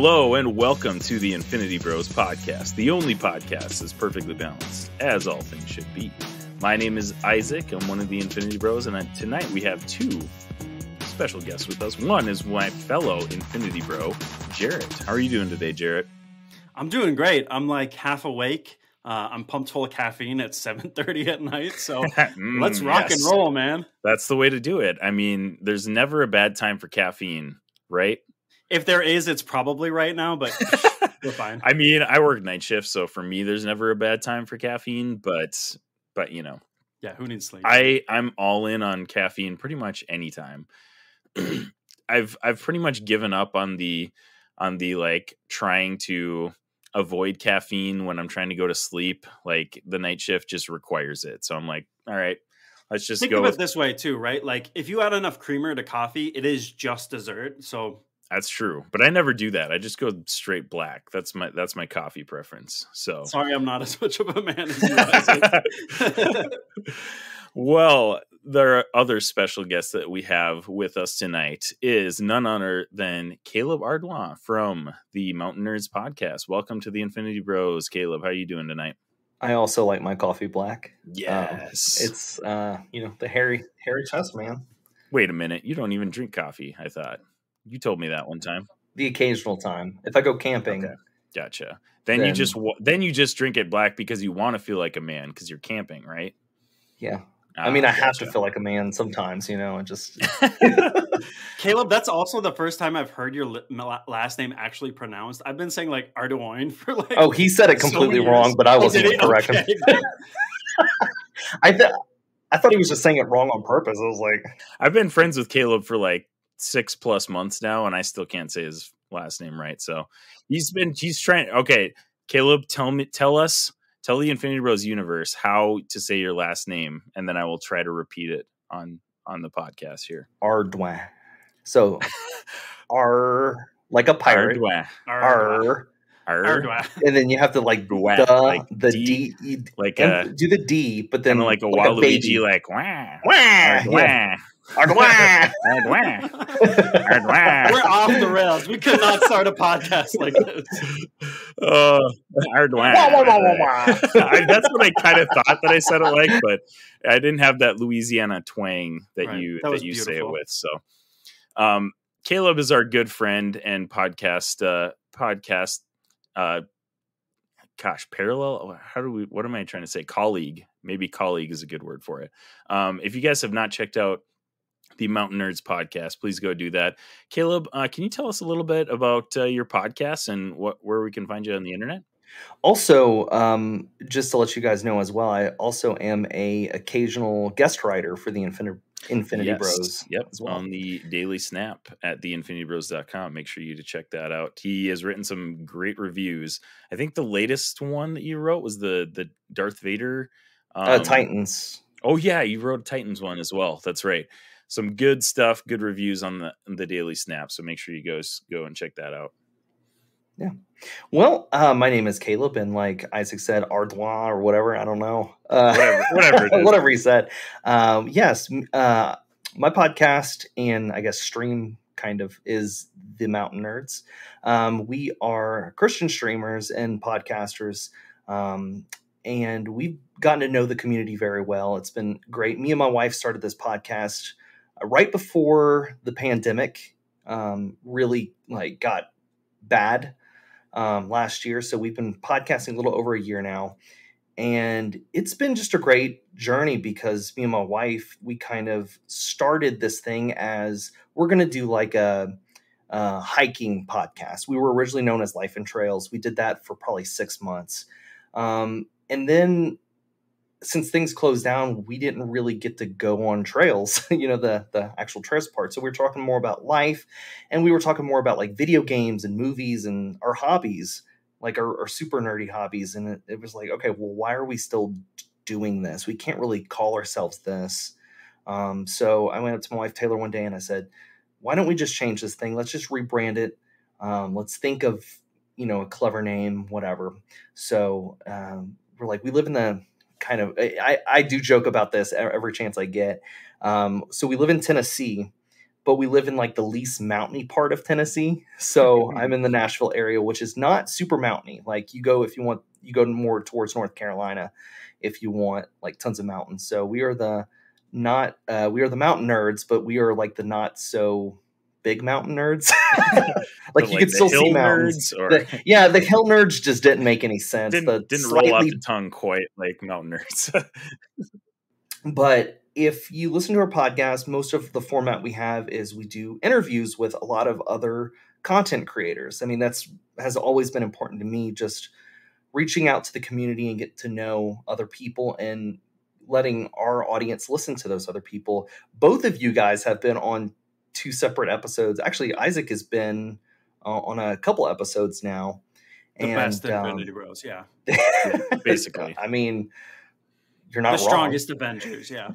Hello and welcome to the Infinity Bros podcast, the only podcast that's perfectly balanced, as all things should be. My name is Isaac, I'm one of the Infinity Bros, and tonight we have two special guests with us. One is my fellow Infinity Bro, Jarret. How are you doing today, Jarret? I'm doing great. I'm like half awake. I'm pumped full of caffeine at 7:30 at night, so let's rock and roll, man. That's the way to do it. I mean, there's never a bad time for caffeine, right? If there is, it's probably right now, but we're fine. I mean, I work night shift, so for me, there's never a bad time for caffeine, but you know. Yeah, who needs sleep? I'm all in on caffeine pretty much anytime. I've pretty much given up on the like trying to avoid caffeine when I'm trying to go to sleep. Like the night shift just requires it. So I'm like, all right, let's just Think go of it this way too, right? Like if you add enough creamer to coffee, it is just dessert. So that's true. But I never do that. I just go straight black. That's my coffee preference. So sorry, I'm not as much of a man as you guys. Well, the other special guest that we have with us tonight is none other than Kaleb Ardoin from the Mountain Nerds podcast. Welcome to the Infinity Bros, Kaleb. How are you doing tonight? I also like my coffee black. Yes. It's the hairy chest, man. Wait a minute. You don't even drink coffee, I thought. You told me that one time. The occasional time. If I go camping. Okay. Gotcha. Then you just drink it black because you want to feel like a man because you're camping, right? Yeah. I mean, I have to feel like a man sometimes, and just. Kaleb, that's also the first time I've heard your last name actually pronounced. I've been saying like Ardoin for like. Oh, he said it completely wrong, but I wasn't going to correct him. I thought he was just saying it wrong on purpose. I was like, I've been friends with Kaleb for like 6+ months now, and I still can't say his last name right. So he's trying. Okay, Kaleb, tell the Infinity Bros universe how to say your last name, and then I will try to repeat it on the podcast here. Ardoin. So, like a pirate. Ardoin. And then you have to like the D, like do the D, but then like a Waluigi, like wah. Ardoin. We're off the rails. We could not start a podcast like this. Ardoin. That's what I kind of thought that I said it like, but I didn't have that Louisiana twang that you say it with. So, Kaleb is our good friend and podcast. Parallel. What am I trying to say? Colleague. Maybe colleague is a good word for it. If you guys have not checked out the Mountain Nerds podcast, please go do that. Kaleb, can you tell us a little bit about your podcast and where we can find you on the internet? Also, just to let you guys know as well, I also am a occasional guest writer for the Infinity Bros. Yep, as well. On the Daily Snap at theinfinitybros.com. Make sure you to check that out. He has written some great reviews. I think the latest one that you wrote was the Darth Vader Titans. Oh yeah, you wrote a Titans one as well. That's right. Some good stuff, good reviews on the Daily Snap. So make sure you go and check that out. Yeah. Well, my name is Kaleb, and like Isaac said, Ardoin or whatever. I don't know. Whatever it is. Whatever he said. Yes. My podcast and I guess stream kind of is the Mountain Nerds. We are Christian streamers and podcasters. And we've gotten to know the community very well. It's been great. Me and my wife started this podcast right before the pandemic really got bad last year. So we've been podcasting a little over a year now. And it's been just a great journey because me and my wife, we kind of started this thing as we're going to do like a hiking podcast. We were originally known as Life and Trails. We did that for probably 6 months. And then since things closed down, we didn't really get to go on trails, the actual trails part. So we were talking more about life, and we were talking more about like video games and movies and our hobbies, like our super nerdy hobbies. And it was like, okay, well, why are we still doing this? We can't really call ourselves this. So I went up to my wife, Taylor, one day and I said, why don't we just change this thing? Let's just rebrand it. Let's think of, a clever name, whatever. So we're like, we live in the kind of, I do joke about this every chance I get. So we live in Tennessee, but we live in like the least mountainy part of Tennessee. So I'm in the Nashville area, which is not super mountainy. Like you go more towards North Carolina if you want like tons of mountains. So we are the mountain nerds, but we are like the not so big mountain nerds. Like you could still see mountains. The hill nerds just didn't make any sense. Didn't roll off the tongue quite like mountain nerds. But if you listen to our podcast, most of the format we have is we do interviews with a lot of other content creators. I mean, has always been important to me, just reaching out to the community and get to know other people and letting our audience listen to those other people. Both of you guys have been on 2 separate episodes. Actually, Isaac has been on a couple episodes now. The best Infinity Bros, yeah. Basically. I mean, you're not the wrong. Strongest Avengers, yeah.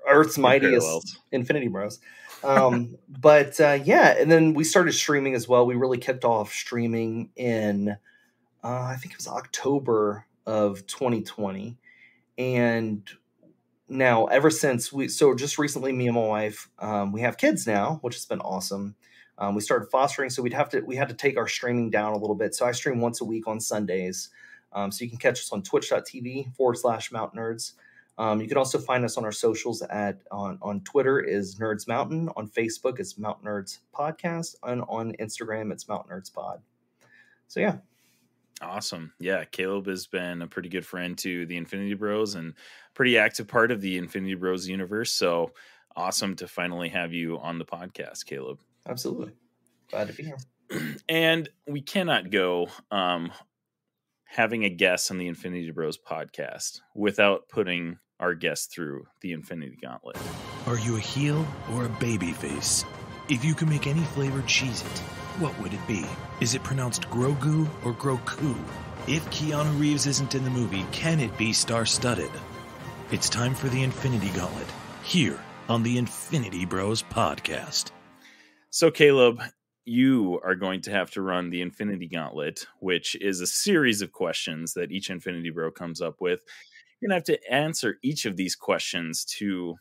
Earth's mightiest Infinity Bros. But and then we started streaming as well. We really kicked off streaming in I think it was October of 2020. And now ever since just recently, me and my wife, we have kids now, which has been awesome. We started fostering, so we had to take our streaming down a little bit. So I stream once a week on Sundays. So you can catch us on twitch.tv/Mountain Nerds. You can also find us on our socials on Twitter is Nerds Mountain. On Facebook, it's Mountain Nerds Podcast. And on Instagram, it's Mountain Nerds Pod. So, yeah. Awesome. Yeah, Kaleb has been a pretty good friend to the Infinity Bros and pretty active part of the Infinity Bros universe. So awesome to finally have you on the podcast, Kaleb. Absolutely. Glad to be here. And we cannot go having a guest on the Infinity Bros podcast without putting our guest through the Infinity Gauntlet. Are you a heel or a baby face? If you could make any flavored Cheez-It, what would it be? Is it pronounced Grogu or Groku? If Keanu Reeves isn't in the movie, can it be star-studded? It's time for the Infinity Gauntlet, here on the Infinity Bros podcast. So, Kaleb, you are going to have to run the Infinity Gauntlet, which is a series of questions that each Infinity Bro comes up with. You're going to have to answer each of these questions to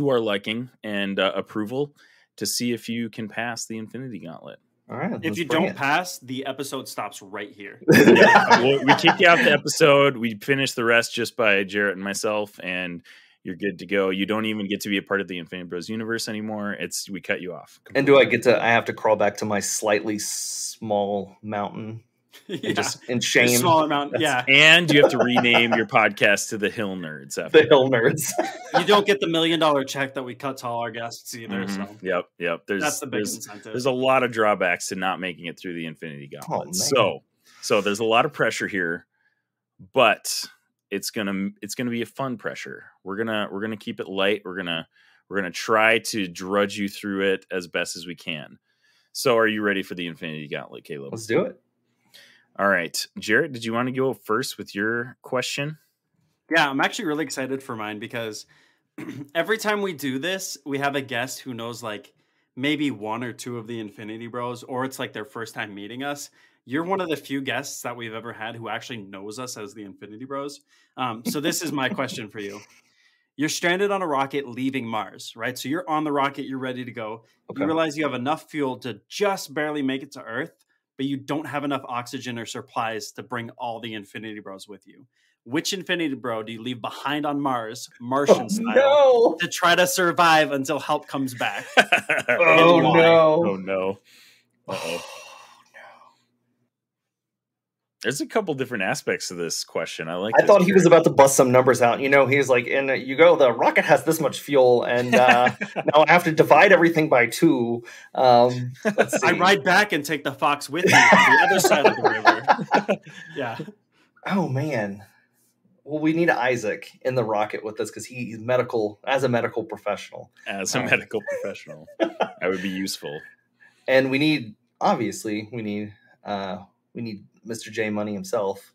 our liking and approval to see if you can pass the Infinity Gauntlet. All right. If you don't pass, the episode stops right here. We kick you off the episode. We finish the rest just by Jarret and myself, and you're good to go. You don't even get to be a part of the Infinity Bros universe anymore. We cut you off completely. And I have to crawl back to my slightly small mountain and just in shame. Smaller mountain, yeah. And you have to rename your podcast to the Hill Nerds. After the Hill Nerds. You don't get the $1 million check that we cut to all our guests either. Mm-hmm. So Yep. That's the big incentive. There's a lot of drawbacks to not making it through the Infinity Gauntlet. So there's a lot of pressure here, but it's gonna be a fun pressure. We're gonna keep it light. We're gonna try to drudge you through it as best as we can. So, are you ready for the Infinity Gauntlet, Kaleb? Let's do it. All right, Jarret, did you want to go first with your question? Yeah, I'm actually really excited for mine because every time we do this, we have a guest who knows like maybe 1 or 2 of the Infinity Bros, or it's like their first time meeting us. You're one of the few guests that we've ever had who actually knows us as the Infinity Bros. So this is my question for you. You're stranded on a rocket leaving Mars, right? So you're on the rocket, you're ready to go. Okay. You realize you have enough fuel to just barely make it to Earth, but you don't have enough oxygen or supplies to bring all the Infinity Bros with you. Which Infinity Bro do you leave behind on Mars, Martian style, to try to survive until help comes back? Oh, no. Oh, no. Uh-oh. There's a couple different aspects to this question. I thought he was about to bust some numbers out. You know, he's like, and the rocket has this much fuel, and now I have to divide everything by 2. I ride back and take the Fox with me to the other side of the river. Yeah. Oh, man. Well, we need Isaac in the rocket with us because he's as a medical professional. As a medical professional. That would be useful. And we need Mr. J Money himself,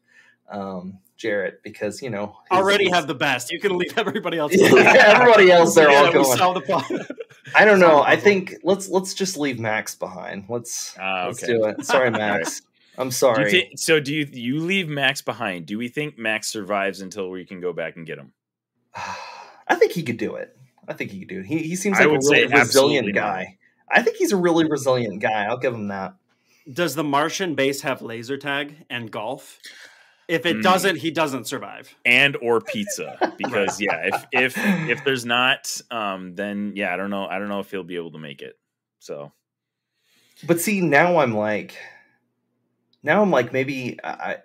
Jarret, because already have the best. You can leave everybody else. Everybody else, they're all going. Solve the problem. I don't know. I think let's just leave Max behind. Let's do it. Sorry, Max. I'm sorry. Do you leave Max behind? Do we think Max survives until we can go back and get him? I think he could do it. I think he could do it. He seems I like a would say really resilient absolutely guy. not. I think he's a really resilient guy. I'll give him that. Does the Martian base have laser tag and golf? If it doesn't, he doesn't survive. And or pizza, because if there's not, then yeah, I don't know if he'll be able to make it. So, but see, now I'm like maybe I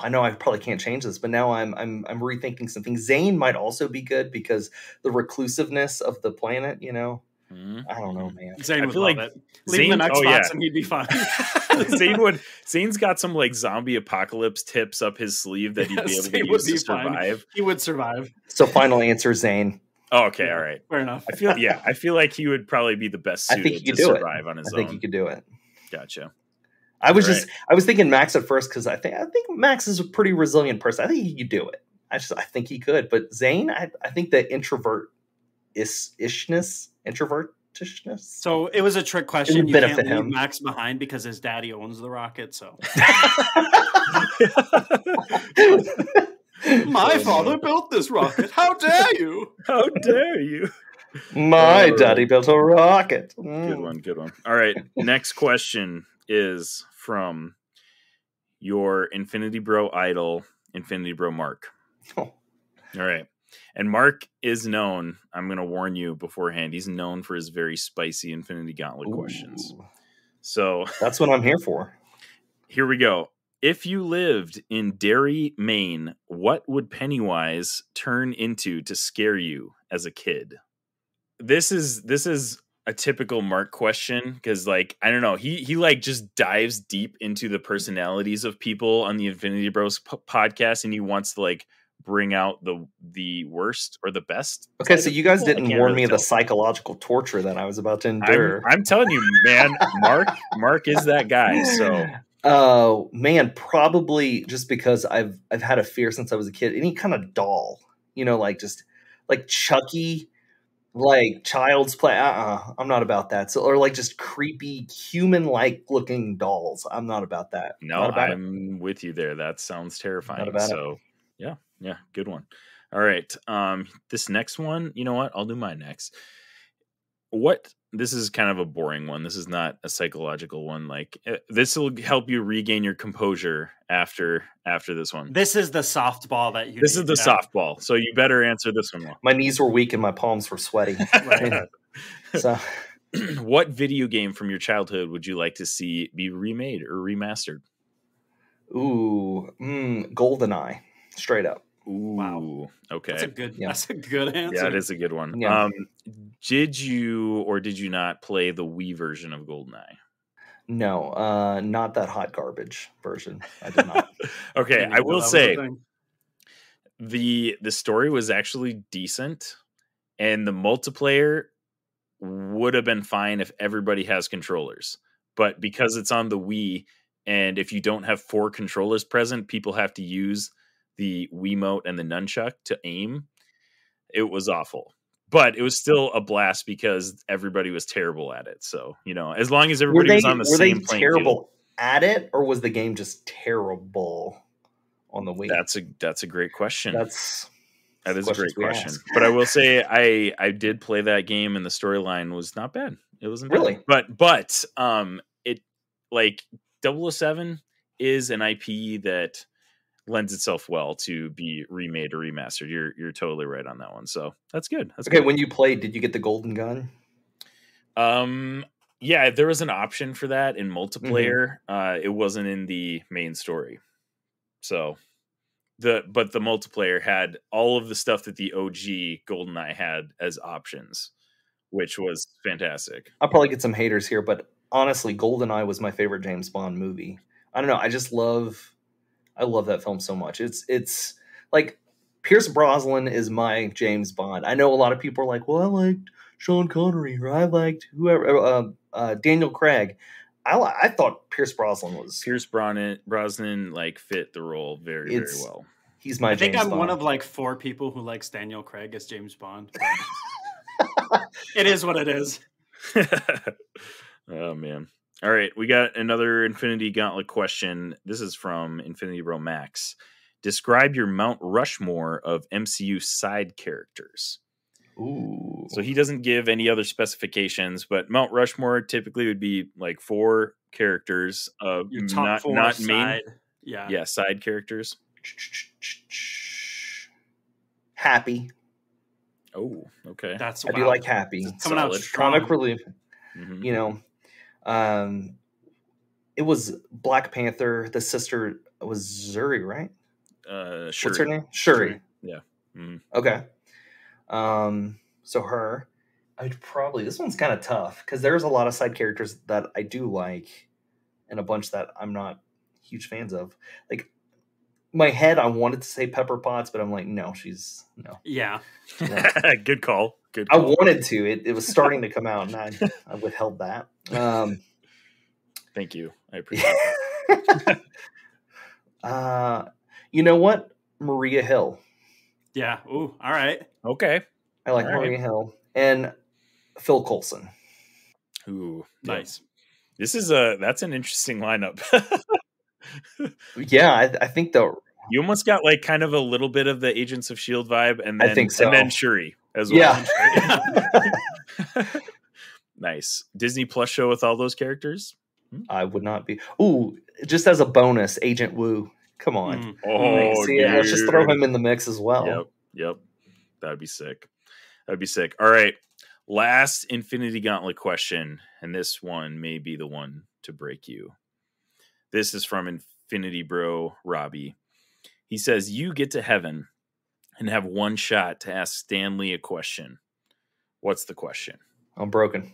know I probably can't change this, but now I'm rethinking some things. Zane might also be good because the reclusiveness of the planet, you know. I don't know, man. Zane would feel love like it. Leave him an Xbox and he'd be fine. Zane's got some like zombie apocalypse tips up his sleeve that he'd be able to use to survive. He would survive. So final answer, Zane. Oh, okay, all right. Fair enough. I feel like he would probably be the best suited to survive on his own. I think he could do it. Gotcha. I was thinking Max at first because I think Max is a pretty resilient person. I think he could do it. I think he could. But Zane, I think the introvertishness. So it was a trick question. You can't leave Max behind because his daddy owns the rocket. So my father built this rocket. How dare you? How dare you? My daddy built a rocket. Good one. All right. Next question is from your Infinity Bro idol, Infinity Bro Mark. Oh. All right. And Mark is known, I'm going to warn you beforehand, he's known for his very spicy Infinity Gauntlet questions. So that's what I'm here for. Here we go. If you lived in Derry, Maine, what would Pennywise turn into to scare you as a kid? This is a typical Mark question because, like, I don't know, he like just dives deep into the personalities of people on the Infinity Bros podcast, and he wants to like bring out the worst or the best. Okay, so you guys didn't warn me of the psychological torture that I was about to endure. I'm telling you, man, Mark is that guy. So, oh man, probably just because I've had a fear since I was a kid. Any kind of doll, you know, like just like Chucky, like Child's Play. I'm not about that. So, or like just creepy human-like looking dolls. I'm not about that. No, I'm with you there. That sounds terrifying. So, yeah, good one. All right, this next one, you know what? I'll do mine next. This is kind of a boring one. This is not a psychological one. Like this will help you regain your composure after this one. This is the softball that you. This is the softball. So you better answer this one well. My knees were weak and my palms were sweaty. Right. So, what video game from your childhood would you like to see be remade or remastered? GoldenEye, straight up. Ooh, wow. Okay. That's a good answer. Yeah, it is a good one. Yeah. Did you or did you not play the Wii version of Goldeneye? No, not that hot garbage version. I did not. Okay, I will say the story was actually decent, and the multiplayer would have been fine if everybody has controllers. But because it's on the Wii, and if you don't have 4 controllers present, people have to use the Wiimote and the nunchuck to aim. It was awful, but it was still a blast because everybody was terrible at it. So, you know, as long as everybody was on the same playing terrible at it, or was the game just terrible on the Wii? That's a great question. That is a great question. But I will say I did play that game, and the storyline was not bad. It wasn't really bad. But it like 007 is an IP that lends itself well to be remade or remastered. You're totally right on that one. So that's good. Okay. When you played, did you get the golden gun? Yeah, there was an option for that in multiplayer. It wasn't in the main story. So but the multiplayer had all of the stuff that the OG GoldenEye had as options, which was fantastic. I'll probably get some haters here, but honestly, GoldenEye was my favorite James Bond movie. I don't know. I love that film so much. It's like Pierce Brosnan is my James Bond. I know a lot of people are like, well, I liked Sean Connery, or I liked whoever, Daniel Craig. I thought Pierce Brosnan like fit the role very well. He's my James Bond. I think I'm one of like 4 people who likes Daniel Craig as James Bond. It is what it is. Oh man. All right, we got another Infinity Gauntlet question. This is from Infinity Bro Max. Describe your Mount Rushmore of MCU side characters. Ooh. So he doesn't give any other specifications, but Mount Rushmore typically would be like 4 characters of Your top not 4 main. side. Yeah. Yeah, side characters. Happy. Oh, okay. That's I do like Happy. coming out Solid. strong. Comic relief. Mhm. You know, it was Black Panther. The sister was Zuri, right? Shuri. What's her name? Shuri. Yeah. Mhm. Okay. So her, I'd probably, this one's kind of tough because there's a lot of side characters that I do like and a bunch that I'm not huge fans of. Like my head, I wanted to say Pepper Potts, but I'm like, no. Yeah. Good call. Good I call. wanted to. It was starting to come out, and I withheld that. Thank you. I appreciate it. You know what? Maria Hill. Yeah. Ooh. All right. Okay. I like All right. Maria Hill and Phil Coulson. Ooh, Nice. This is that's an interesting lineup. Yeah, I think the You almost got like kind of a little bit of the Agents of S.H.I.E.L.D. vibe, and then I think so. and then Shuri as well. Yeah. Nice. Disney Plus show with all those characters. I would not be. Ooh, just as a bonus, Agent Wu. Come on. Mm. Oh, See, let's just throw him in the mix as well. Yep. That'd be sick. All right. Last Infinity Gauntlet question, and this one may be the one to break you. This is from Infinity Bro Robbie. He says, you get to heaven and have one shot to ask Stan Lee a question. What's the question? I'm broken.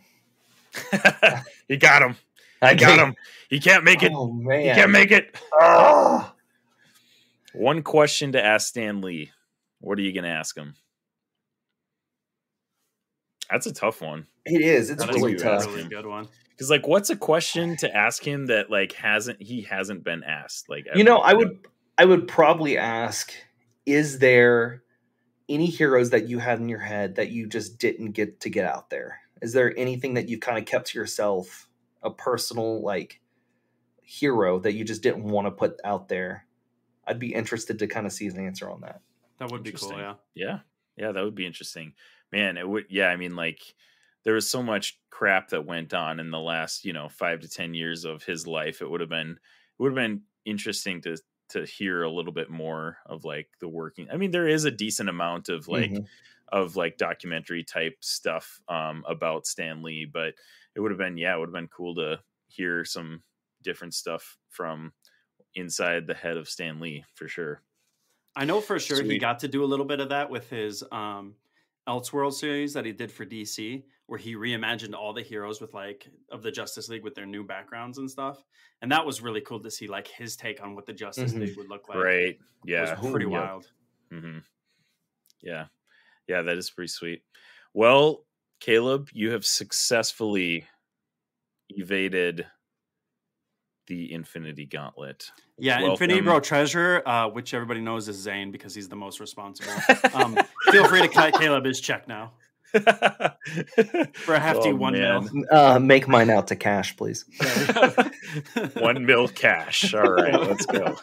You got him. I Got him. He can't make it. Oh, man. He can't make it. Ah. One question to ask Stan Lee. What are you going to ask him? That's a tough one. It is. It's That is really a tough. Really good one. Because, like, what's a question to ask him that like hasn't been asked? Like, You know, I would probably ask, is there any heroes that you had in your head that you just didn't get to get out there? Is there anything that you've kind of kept to yourself, a personal like hero that you just didn't want to put out there? I'd be interested to kind of see his answer on that. That would be cool. Yeah. Yeah, that would be interesting. Man, it would. Yeah, I mean, like, there was so much crap that went on in the last, 5 to 10 years of his life. It would have been interesting to hear a little bit more of like the working. I mean, there is a decent amount of like documentary type stuff about Stan Lee, but it would have been cool to hear some different stuff from inside the head of Stan Lee for sure. I know for sure he Sweet. got to do a little bit of that with his Elseworld series that he did for DC, where he reimagined all the heroes with like of the Justice League with their new backgrounds and stuff. And that was really cool to see like his take on what the Justice League would look like. Right. Yeah. It was pretty Yep. wild. Mm-hmm. Yeah, that is pretty sweet. Well, Caleb, you have successfully evaded the Infinity Gauntlet. Yeah, Welcome. Infinity Bro Treasure, which everybody knows is Zane because he's the most responsible. Feel free to cut Caleb his check now for a hefty 1 mil. Make mine out to cash, please. 1 mil cash. All right, let's go.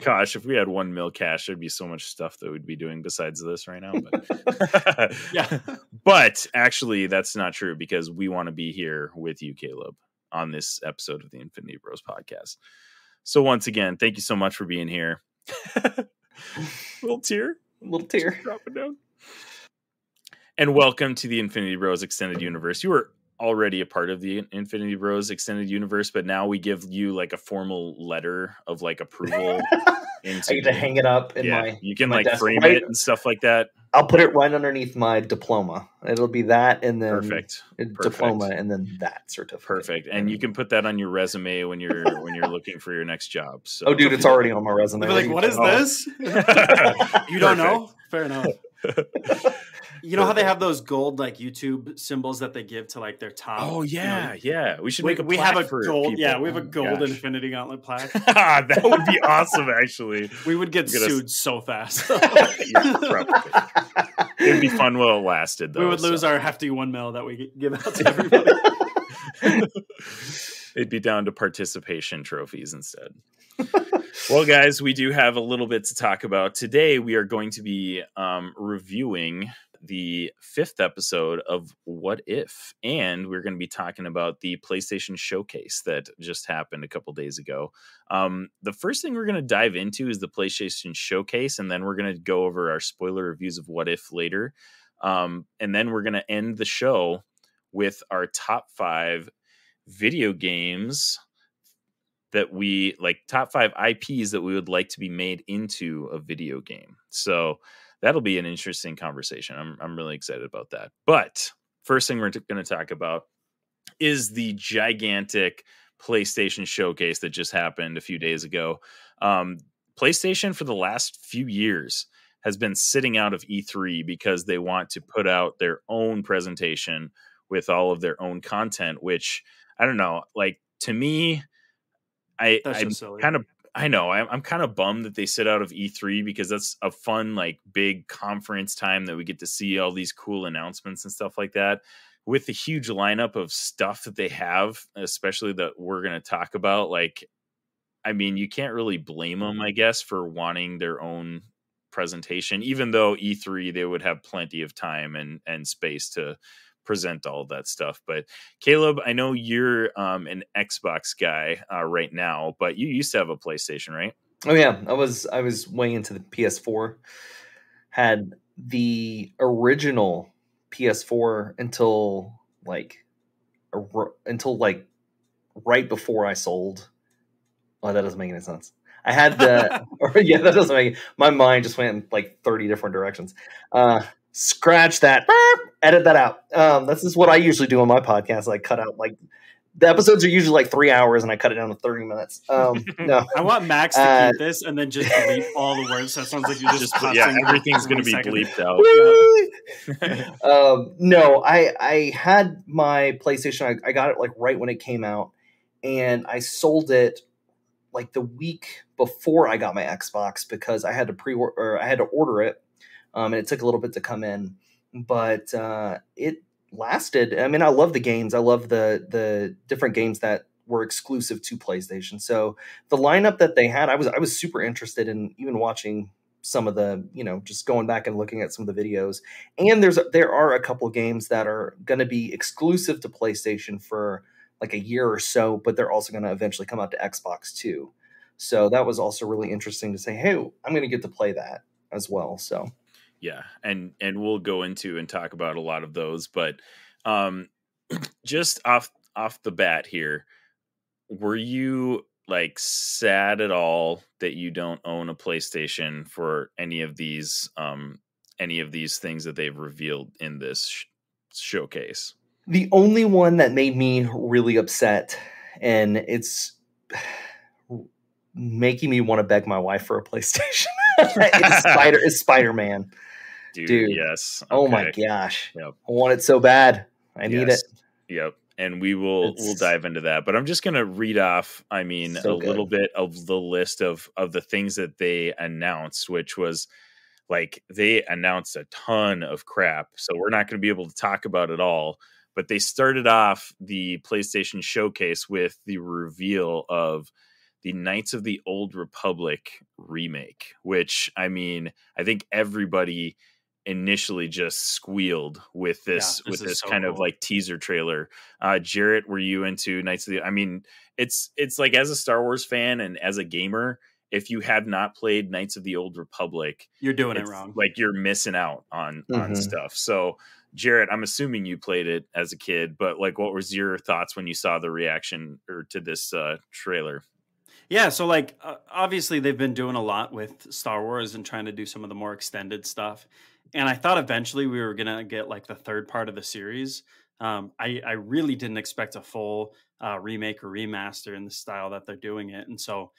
Gosh, if we had 1 mil cash, there'd be so much stuff that we'd be doing besides this right now. But Yeah. But actually, that's not true because we want to be here with you, Caleb, on this episode of the Infinity Bros podcast. So once again, thank you so much for being here. Little tear dropping down. And welcome to the Infinity Bros Extended Universe. You were already a part of the Infinity Bros Extended Universe, but now we give you like a formal letter of like approval. I get to hang it up in you can my like desk. frame Right. it and stuff like that. I'll put it right underneath my diploma. It'll be that, and then Perfect. diploma, and then that certificate. Perfect. And you can put that on your resume when you're looking for your next job. So Oh, dude, it's already on my resume. You're like, what is this? You don't know? Fair enough. You know how they have those gold like YouTube symbols that they give to like their top? Oh yeah, yeah. We should We, make a we plaque have a for gold. people. Yeah, we have a Oh, gold gosh. Infinity Gauntlet plaque. That would be awesome, actually. We would get Get us- sued so fast. Yeah, probably. It'd be fun while it lasted, though. We would lose so. our hefty 1 mil that we give out to everybody. It'd be down to participation trophies instead. Well, guys, we do have a little bit to talk about. Today, we are going to be reviewing the 5th episode of What If, and we're going to be talking about the PlayStation Showcase that just happened a couple days ago. The first thing we're going to dive into is the PlayStation Showcase, and then we're going to go over our spoiler reviews of What If later. And then we're going to end the show with our top 5 video games that we like, top 5 IPs that we would like to be made into a video game. So that'll be an interesting conversation. I'm really excited about that. But first thing we're going to talk about is the gigantic PlayStation Showcase that just happened a few days ago. PlayStation for the last few years has been sitting out of E3 because they want to put out their own presentation with all of their own content, which I don't know, like, to me, I'm kind of bummed that they sit out of E3 because that's a fun, like, big conference time that we get to see all these cool announcements and stuff like that. With the huge lineup of stuff that they have, especially that we're going to talk about, like, I mean, you can't really blame them, I guess, for wanting their own presentation, even though E3, they would have plenty of time and space to present all of that stuff. But Caleb, I know you're an Xbox guy right now, but you used to have a PlayStation, right? Oh yeah, I was way into the PS4. Had the original PS4 until like right before I sold. Oh, that doesn't make any sense. I had the yeah, that doesn't make my mind just went in like 30 different directions. Scratch that, edit that out. This is what I usually do on my podcast. I cut out, like, the episodes are usually like 3 hours and I cut it down to 30 minutes. No, I want Max to keep this and then just bleep all the words. So it sounds like you're just everything's going to be bleeped out. No, I had my PlayStation. I got it like right when it came out, and I sold it like the week before I got my Xbox because I had to order it. And it took a little bit to come in, but it lasted. I mean, I love the games. I love the different games that were exclusive to PlayStation. So the lineup that they had, I was super interested in even watching some of the, just going back and looking at some of the videos. And there are a couple games that are going to be exclusive to PlayStation for like a year or so, but they're also going to eventually come out to Xbox too. So that was also really interesting to say, hey, I'm going to get to play that as well. So. Yeah, and we'll go into and talk about a lot of those, but just off the bat here, were you like sad at all that you don't own a PlayStation for any of these things that they've revealed in this showcase? The only one that made me really upset, and it's making me want to beg my wife for a PlayStation, is Spider-Man. Dude, yes. Okay. Oh my gosh. Yep. I want it so bad. I need it. Yep. And we'll dive into that. But I'm just going to read off, little bit of the list of the things that they announced, which was like they announced a ton of crap. So we're not going to be able to talk about it all. But they started off the PlayStation Showcase with the reveal of the Knights of the Old Republic remake, which, I think everybody initially just squealed with this so kind of like teaser trailer. Jarret, were you into Knights of the it's like, as a Star Wars fan and as a gamer, if you have not played Knights of the Old Republic, you're doing it wrong. Like, you're missing out on stuff. So Jarret, I'm assuming you played it as a kid, but like, what was your thoughts when you saw the reaction to this trailer? Yeah, so like obviously they've been doing a lot with Star Wars and trying to do some of the more extended stuff. And I thought eventually we were going to get like the third part of the series. I really didn't expect a full remake or remaster in the style that they're doing it. And so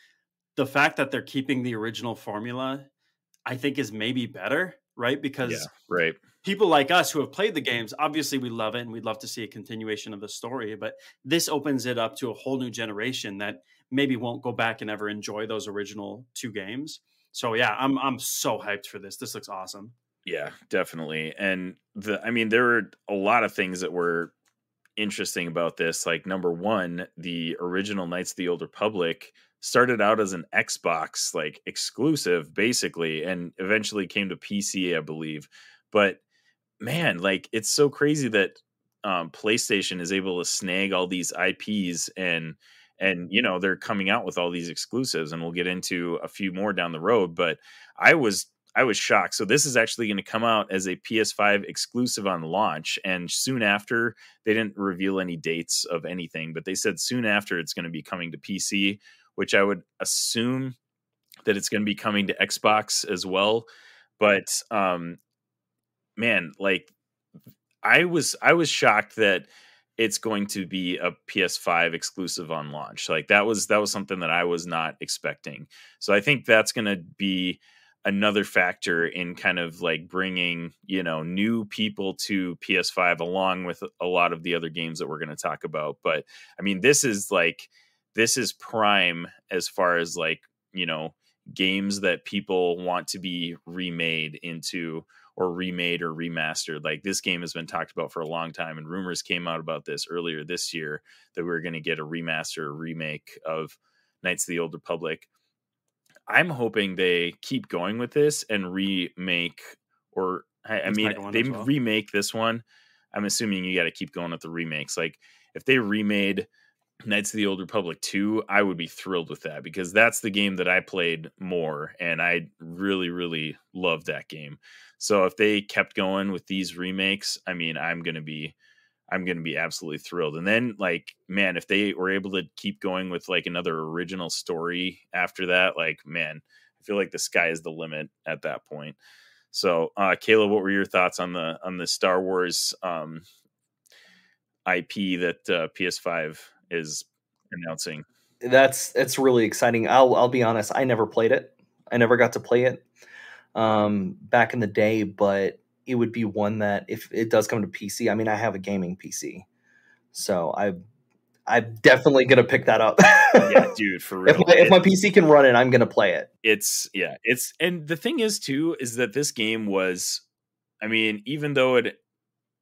the fact that they're keeping the original formula, I think, is maybe better, right? Because people like us who have played the games, obviously we love it and we'd love to see a continuation of the story. But this opens it up to a whole new generation that maybe won't go back and ever enjoy those original 2 games. So yeah, I'm so hyped for this. This looks awesome. Yeah, definitely. And there were a lot of things that were interesting about this. Like, number one, the original Knights of the Old Republic started out as an Xbox like exclusive, basically, and eventually came to PC, I believe. But man, like it's so crazy that PlayStation is able to snag all these IPs and they're coming out with all these exclusives, and we'll get into a few more down the road. But I was shocked. So this is actually going to come out as a PS5 exclusive on launch, and soon after, they didn't reveal any dates of anything, but they said soon after it's going to be coming to PC, which I would assume that it's going to be coming to Xbox as well. But man, like I was shocked that it's going to be a PS5 exclusive on launch. Like that was something that I was not expecting. So I think that's going to be another factor in kind of like bringing, new people to PS5 along with a lot of the other games that we're going to talk about. But I mean, this is prime as far as like, games that people want to be remade into, or remade or remastered. Like this game has been talked about for a long time, and rumors came out about this earlier this year that we were going to get a remaster or remake of Knights of the Old Republic. I'm hoping they keep going with this and remake, or they remake this one. I'm assuming you got to keep going with the remakes. Like if they remade Knights of the Old Republic 2, I would be thrilled with that, because that's the game that I played more, and I really, really loved that game. So if they kept going with these remakes, I mean, I'm going to be absolutely thrilled. And then like, man, if they were able to keep going with like another original story after that, like, man, I feel like the sky is the limit at that point. So, Caleb, what were your thoughts on the Star Wars IP that PS5 is announcing? It's really exciting. I'll be honest, I never played it. I never got to play it back in the day, but it would be one that if it does come to PC, I mean, I have a gaming PC, so I'm definitely gonna pick that up. Yeah, dude, for real. If my PC can run it, I'm gonna play it. And the thing is too, is that this game was, I mean, even though it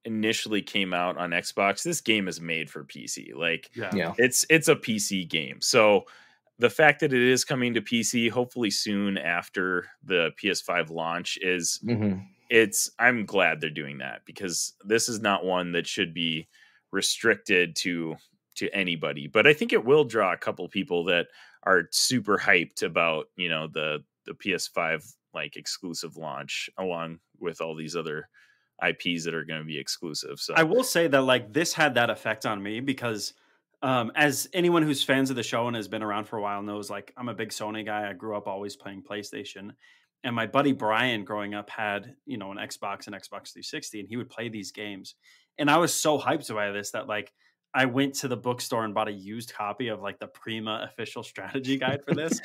initially came out on Xbox, this game is made for PC. Like, yeah. It's a PC game. So the fact that it is coming to PC, hopefully soon after the PS5 launch, is I'm glad they're doing that, because this is not one that should be restricted to anybody. But I think it will draw a couple people that are super hyped about, the PS5 like exclusive launch, along with all these other IPs that are going to be exclusive. So I will say that like this had that effect on me, because as anyone who's fans of the show and has been around for a while knows, like I'm a big Sony guy. I grew up always playing PlayStation, and my buddy Brian growing up had, an Xbox and Xbox 360, and he would play these games. And I was so hyped by this that like I went to the bookstore and bought a used copy of like the Prima official strategy guide for this.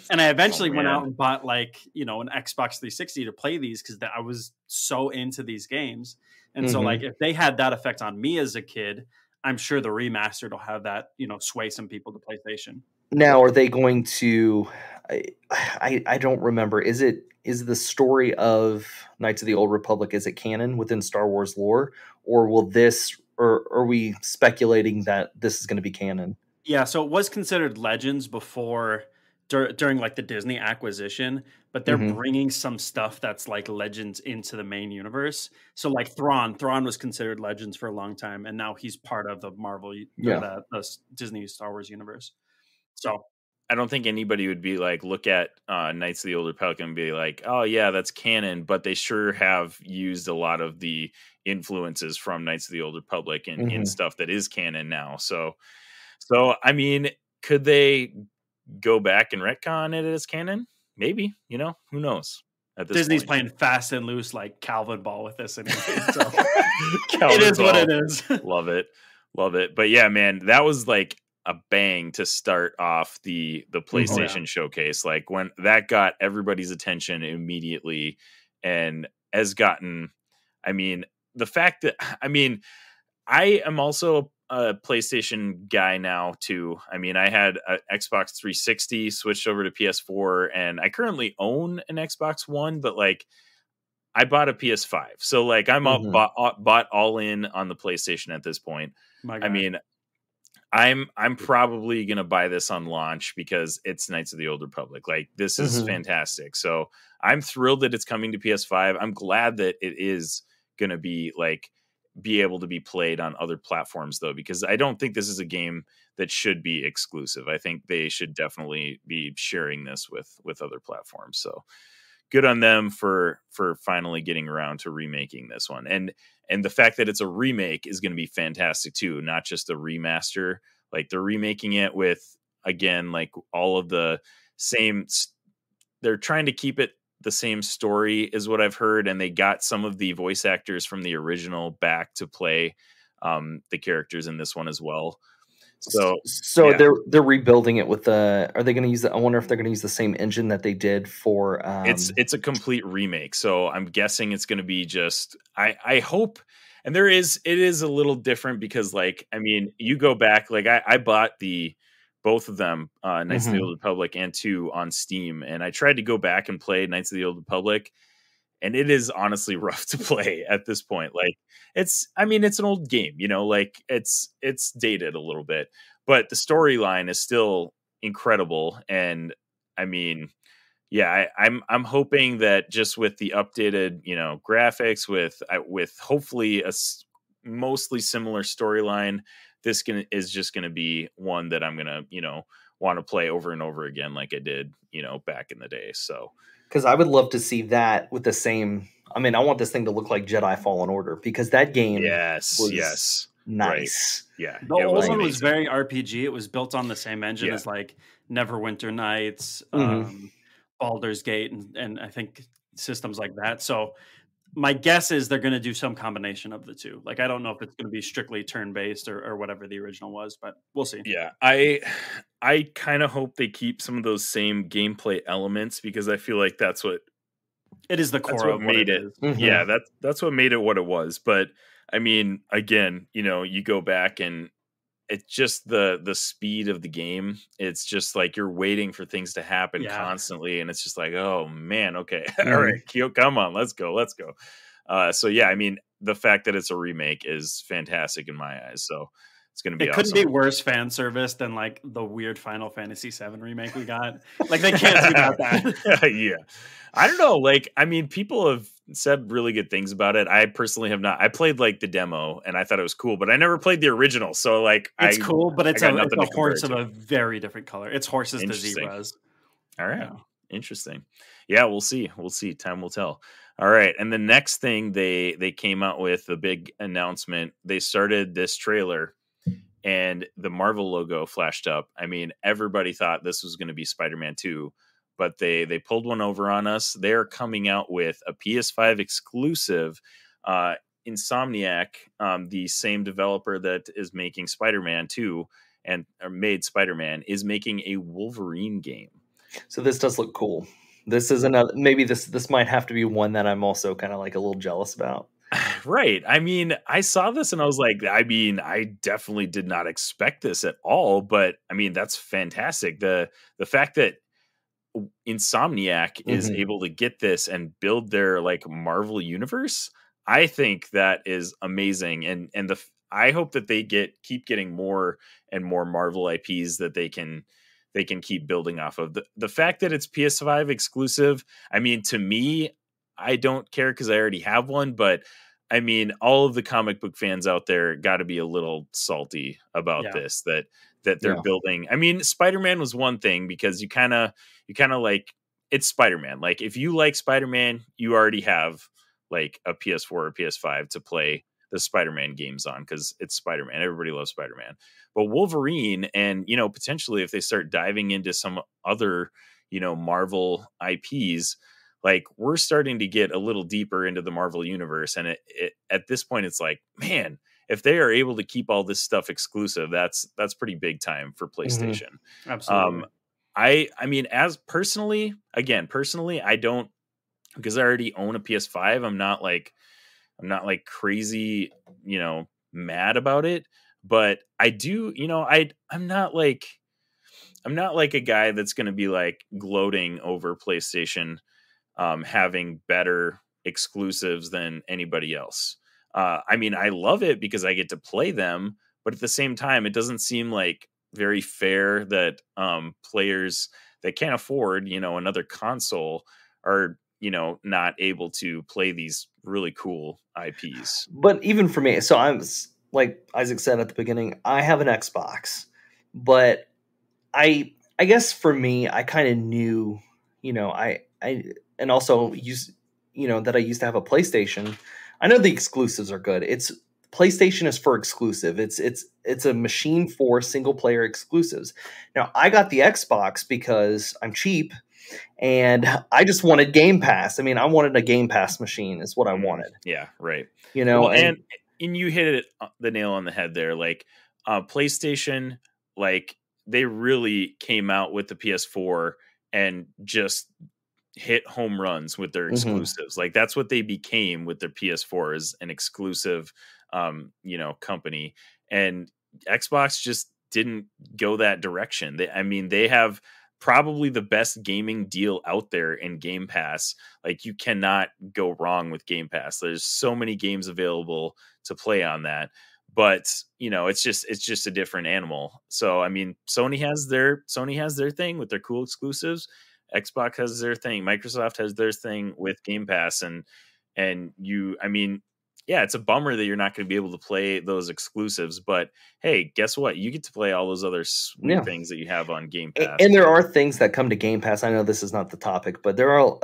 And I eventually went out and bought like, an Xbox 360 to play these, because I was so into these games. And so like if they had that effect on me as a kid, I'm sure the remastered will have that, sway some people to PlayStation. Now, are they going to? I don't remember. Is the story of Knights of the Old Republic, is it canon within Star Wars lore, or will this? Or are we speculating that this is going to be canon? Yeah, so it was considered Legends before, during like the Disney acquisition, but they're bringing some stuff that's like Legends into the main universe. So like Thrawn was considered Legends for a long time, and now he's part of the Marvel, the Disney Star Wars universe. So I don't think anybody would be like, look at Knights of the Old Republic and be like, oh yeah, that's canon. But they sure have used a lot of the influences from Knights of the Old Republic in stuff that is canon now. So I mean, could they go back and retcon it as canon? Maybe, who knows? At this Disney's point, playing fast and loose like Calvin Ball with this. Anyway, so it is what it is. Love it. But yeah, man, that was like a bang to start off the PlayStation showcase. Like when that got everybody's attention immediately, and has gotten, I mean, the fact that, I mean, I am also a PlayStation guy now too. I mean, I had an Xbox 360, switched over to PS4, and I currently own an Xbox One, but like I bought a PS5. So like I'm bought all in on the PlayStation at this point. I mean, I'm probably going to buy this on launch because it's Knights of the Old Republic. Like this is fantastic. So I'm thrilled that it's coming to PS5. I'm glad that it is going to be able to be played on other platforms though, because I don't think this is a game that should be exclusive. I think they should definitely be sharing this with other platforms. So good on them for finally getting around to remaking this one. And the fact that it's a remake is going to be fantastic too, not just a remaster. Like they're remaking it with, again, like all of the same, they're trying to keep it the same story is what I've heard. And they got some of the voice actors from the original back to play the characters in this one as well. So yeah. they're rebuilding it with are they going to use I wonder if they're going to use the same engine that they did for it's a complete remake. So I'm guessing it's going to be just, I hope, and it is a little different because like, I mean, you go back, like I bought both of them, Knights of the Old Republic and 2 on Steam. And I tried to go back and play Knights of the Old Republic, and it is honestly rough to play at this point. Like it's an old game, like it's dated a little bit, but the storyline is still incredible. And I mean, yeah, I'm hoping that just with the updated, graphics with hopefully a mostly similar storyline, this is just going to be one that I'm going to, want to play over and over again like I did, back in the day. So, because I would love to see that with the same. I mean, I want this thing to look like Jedi Fallen Order because that game was nice. Right. Yeah. The old one was very RPG. It was built on the same engine as like Neverwinter Nights, Baldur's Gate, and I think systems like that. So my guess is they're going to do some combination of the two. Like, I don't know if it's going to be strictly turn-based or whatever the original was, but we'll see. Yeah, I kind of hope they keep some of those same gameplay elements because I feel like that's what it is. The core of made it. Yeah, that's what made it what it was. But I mean, again, you go back and it's just the speed of the game. It's just like you're waiting for things to happen constantly, and it's just like, oh man, okay, all right, come on, let's go. So yeah, I mean, the fact that it's a remake is fantastic in my eyes. So it's going to be. It couldn't be worse fan service than like the weird Final Fantasy VII remake we got. Like they can't do that. Yeah, I don't know. Like, I mean, people have said really good things about it. I personally have not. I played like the demo and I thought it was cool, but I never played the original. So like, it's cool, but it's a horse of a very different color. It's horses to zebras. All right, interesting. Yeah, we'll see. Time will tell. All right, and the next thing they came out with a big announcement. They started this trailer, and the Marvel logo flashed up. I mean, everybody thought this was going to be Spider-Man 2. But they pulled one over on us. They're coming out with a PS5 exclusive. Insomniac, the same developer that is making Spider-Man 2 and made Spider-Man, is making a Wolverine game. So this does look cool. This is maybe this might have to be one that I'm also kind of like a little jealous about. Right. I mean, I saw this and I was like, I definitely did not expect this at all. But I mean, that's fantastic. The fact that Insomniac is able to get this and build their like Marvel universe, I think that is amazing. And I hope that they keep getting more and more Marvel IPs that they can keep building off of. The fact that it's PS5 exclusive, I mean, to me, I don't care because I already have one, but I mean, all of the comic book fans out there got to be a little salty about this, that they're building. I mean, Spider-Man was one thing because you kind of like, it's Spider-Man. Like if you like Spider-Man, you already have like a PS4 or PS5 to play the Spider-Man games on because it's Spider-Man. Everybody loves Spider-Man. But Wolverine and, potentially if they start diving into some other, Marvel IPs, like we're starting to get a little deeper into the Marvel universe. And it at this point, it's like, man, if they are able to keep all this stuff exclusive, that's pretty big time for PlayStation. Absolutely. I mean, personally, I don't, because I already own a PS5. I'm not like crazy, mad about it, but I do, I'm not like a guy that's going to be like gloating over PlayStation having better exclusives than anybody else. I mean, I love it because I get to play them, but at the same time, it doesn't seem like very fair that players that can't afford, another console are, not able to play these really cool IPs. But even for me, so I'm like Isaac said at the beginning, I have an Xbox, but I guess for me, I kind of knew, and also that I used to have a PlayStation. I know the exclusives are good. PlayStation is for exclusive. It's a machine for single player exclusives. Now I got the Xbox because I'm cheap and I just wanted Game Pass. I mean, I wanted a Game Pass machine is what I wanted. Yeah, right. Well, and you hit the nail on the head there. Like PlayStation, like they really came out with the PS4 and just hit home runs with their exclusives. Like that's what they became with their PS4 is an exclusive company, and Xbox just didn't go that direction. They have probably the best gaming deal out there in Game Pass. Like you cannot go wrong with Game Pass. There's so many games available to play on that. But it's just a different animal. So I mean, Sony has their thing with their cool exclusives. Xbox has their thing. Microsoft has their thing with Game Pass, it's a bummer that you're not going to be able to play those exclusives. But hey, guess what? You get to play all those other sweet things that you have on Game Pass. And there are things that come to Game Pass. I know this is not the topic, but there are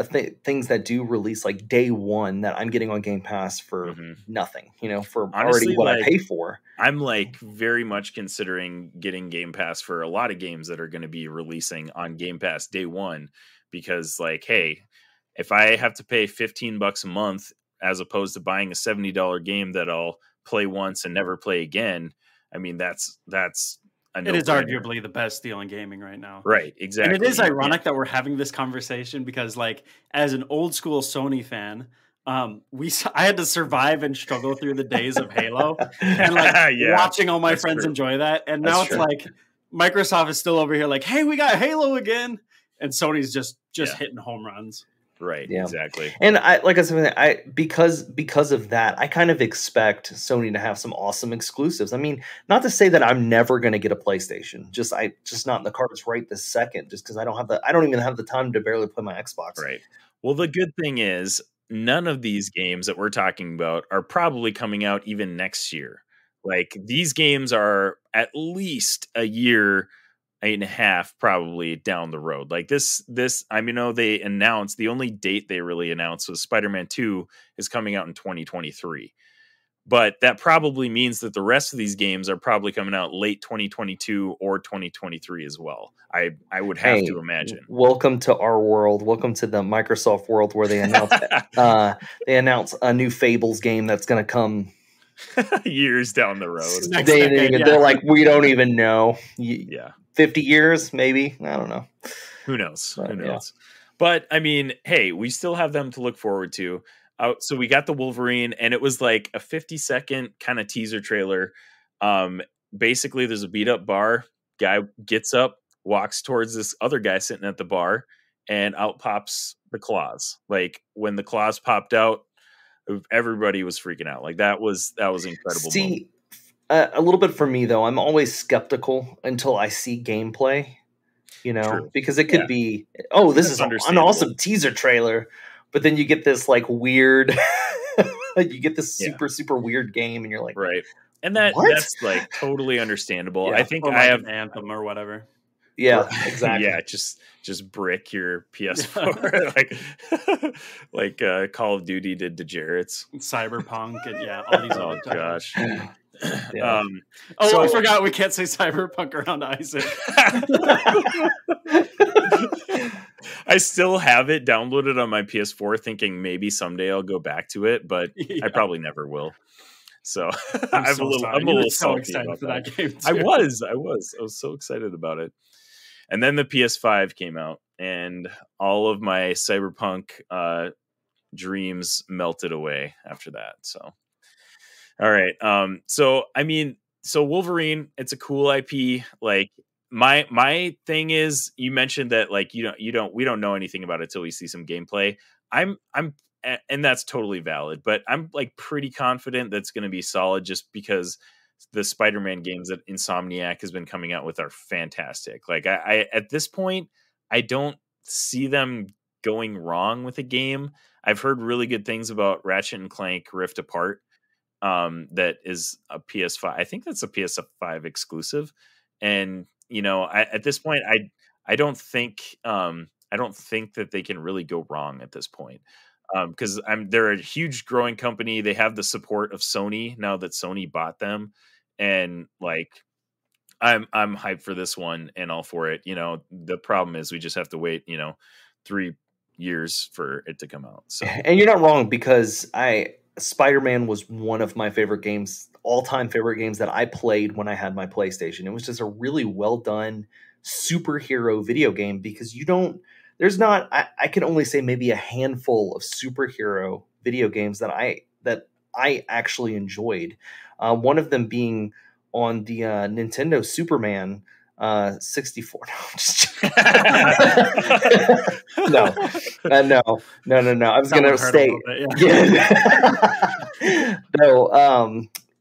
things that do release like day one that I'm getting on Game Pass for nothing. For honestly, already what I pay for. I'm like very much considering getting Game Pass for a lot of games that are going to be releasing on Game Pass day one, because like, hey, if I have to pay $15 a month as opposed to buying a $70 game that I'll play once and never play again, I mean, that's it is arguably the best deal in gaming right now. Right, exactly. And it is ironic that we're having this conversation because, like, as an old school Sony fan, I had to survive and struggle through the days of Halo and like watching all my friends enjoy that. And now it's like Microsoft is still over here like, hey, we got Halo again. And Sony's just hitting home runs. Right. Yeah. Exactly. And like I said, because of that, I kind of expect Sony to have some awesome exclusives. I mean, not to say that I'm never going to get a PlayStation, just not in the cards right this second, just because I don't even have the time to barely play my Xbox. Right. Well, the good thing is none of these games that we're talking about are probably coming out even next year. Like these games are at least a year, 8.5 probably down the road. Like this, I mean, they announced, the only date they really announced was Spider-Man 2 is coming out in 2023. But that probably means that the rest of these games are probably coming out late 2022 or 2023 as well. I would have to imagine. Welcome to our world. Welcome to the Microsoft world where they announce a new Fables game that's going to come years down the road. They're like, we don't even know. 50 years, maybe. I don't know. Who knows? Who knows? But I mean, hey, we still have them to look forward to. So we got the Wolverine, and it was like a 50-second kind of teaser trailer. Basically, there's a beat up bar. Guy gets up, walks towards this other guy sitting at the bar, and out pops the claws. Like when the claws popped out, everybody was freaking out. Like that was incredible. See, a little bit for me though, I'm always skeptical until I see gameplay. True. Because it could be, this is an awesome teaser trailer, but then you get this like weird, super weird game, and you're like, right. And that's like totally understable. I think I have an Anthem or whatever. Yeah, exactly. Yeah, just brick your PS4 like Call of Duty did to Jarret's. Cyberpunk and all these other gosh. Yeah. I forgot we can't say Cyberpunk around Isaac. I still have it downloaded on my PS4 thinking maybe someday I'll go back to it, but I probably never will. So I'm a little salty about that game too. I was so excited about it. And then the PS5 came out and all of my Cyberpunk dreams melted away after that. So all right. So Wolverine, it's a cool IP. Like my thing is, you mentioned that like we don't know anything about it till we see some gameplay. And that's totally valid, but I'm like pretty confident that's going to be solid just because the Spider-Man games that Insomniac has been coming out with are fantastic. Like I at this point, I don't see them going wrong with a game. I've heard really good things about Ratchet and Clank Rift Apart. That is a PS5. I think that's a PS5 exclusive. And at this point, I don't think that they can really go wrong at this point. Because they're a huge growing company. They have the support of Sony now that Sony bought them, and like I'm hyped for this one and all for it. The problem is we just have to wait 3 years for it to come out. So, and you're not wrong, because Spider-Man was one of my favorite games, all-time favorite games that I played when I had my PlayStation. It was just a really well done superhero video game, because I can only say maybe a handful of superhero video games that I actually enjoyed. One of them being on the Nintendo Superman 64. No, no. I was gonna say, no.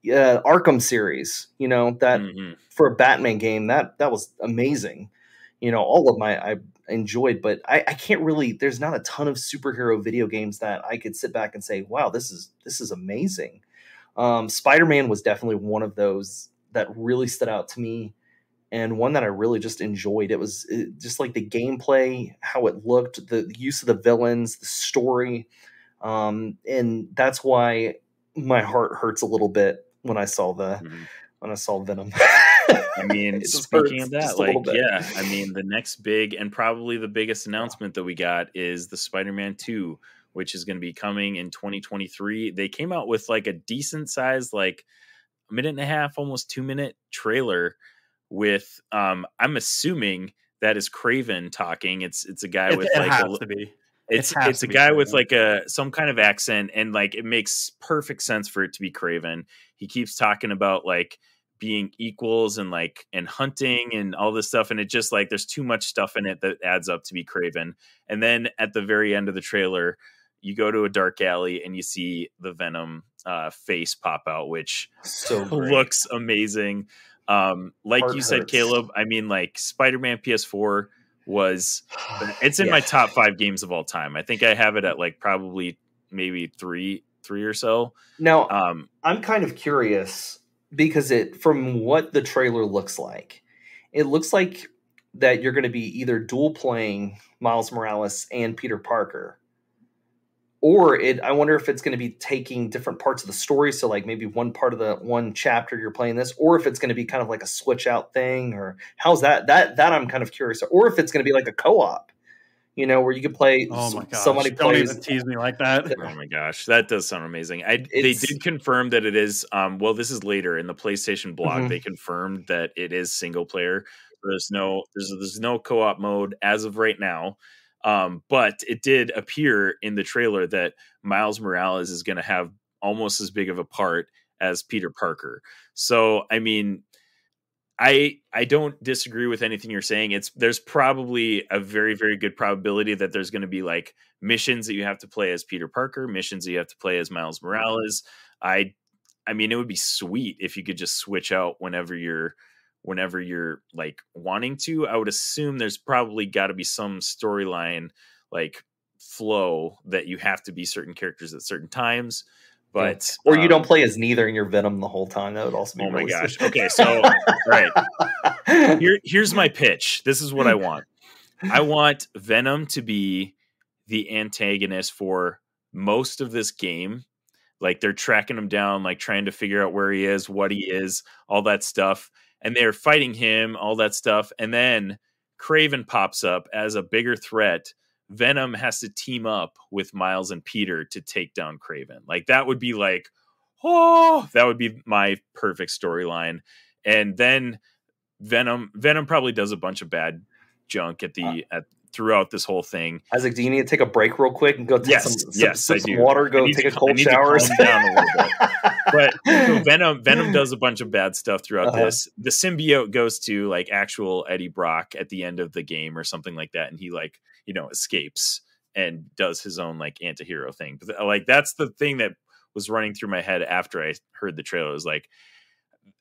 Arkham series. That for a Batman game, that was amazing. All of I enjoyed, but I can't really. There's not a ton of superhero video games that I could sit back and say, "Wow, this is amazing." Spider-Man was definitely one of those that really stood out to me, and one that I really just enjoyed. It was just like the gameplay, how it looked, the use of the villains, the story, and that's why my heart hurts a little bit when I saw Venom. I mean, speaking of that, the next big and probably the biggest announcement that we got is the Spider-Man 2, which is going to be coming in 2023. They came out with like a decent size, like a minute and a half, almost 2-minute trailer with, I'm assuming that is Craven talking. It's a guy with it's a guy with like some kind of accent, and like it makes perfect sense for it to be Craven. He keeps talking about like being equals and hunting and all this stuff, and it just like there's too much stuff in it that adds up to be Craven. And then at the very end of the trailer, you go to a dark alley and you see the Venom face pop out, which looks amazing. Like Heart you said, hurts. Caleb, I mean, like Spider-Man PS4 it's in my top 5 games of all time. I think I have it at like probably maybe three or so. Now, I'm kind of curious, because from what the trailer looks like, it looks like that you're going to be either dual playing Miles Morales and Peter Parker, or I wonder if it's going to be taking different parts of the story. So like maybe one chapter you're playing this, or if it's going to be kind of like a switch out thing, or how's that I'm kind of curious. Or if it's going to be like a co-op, where you could play. Oh my gosh. Somebody Don't plays. even tease me like that. Oh my gosh. That does sound amazing. They did confirm that it is, this is later in the PlayStation blog. Mm-hmm. They confirmed that it is single player. There's no co-op mode as of right now. But it did appear in the trailer that Miles Morales is going to have almost as big of a part as Peter Parker. So, I mean, I don't disagree with anything you're saying. There's probably a very, very good probability that there's going to be like missions that you have to play as Peter Parker, missions that you have to play as Miles Morales. I mean, it would be sweet if you could just switch out whenever you're like wanting to. I would assume there's probably got to be some storyline like flow that you have to be certain characters at certain times, but or you don't play as neither and you're Venom the whole time. That would also be my gosh. Okay, so right here's my pitch. This is what I want. I want Venom to be the antagonist for most of this game. Like they're tracking him down, like trying to figure out where he is, what he is, all that stuff. And they're fighting him, all that stuff. And then Craven pops up as a bigger threat. Venom has to team up with Miles and Peter to take down Craven. Like that would be like, that would be my perfect storyline. And then Venom probably does a bunch of bad junk throughout this whole thing. Isaac, do you need to take a break real quick and go take some water, take a cold shower? Down a little bit. But so Venom does a bunch of bad stuff throughout this. The symbiote goes to like actual Eddie Brock at the end of the game or something like that, and he like escapes and does his own like anti-hero thing. But like that's the thing that was running through my head after I heard the trailer. It was like,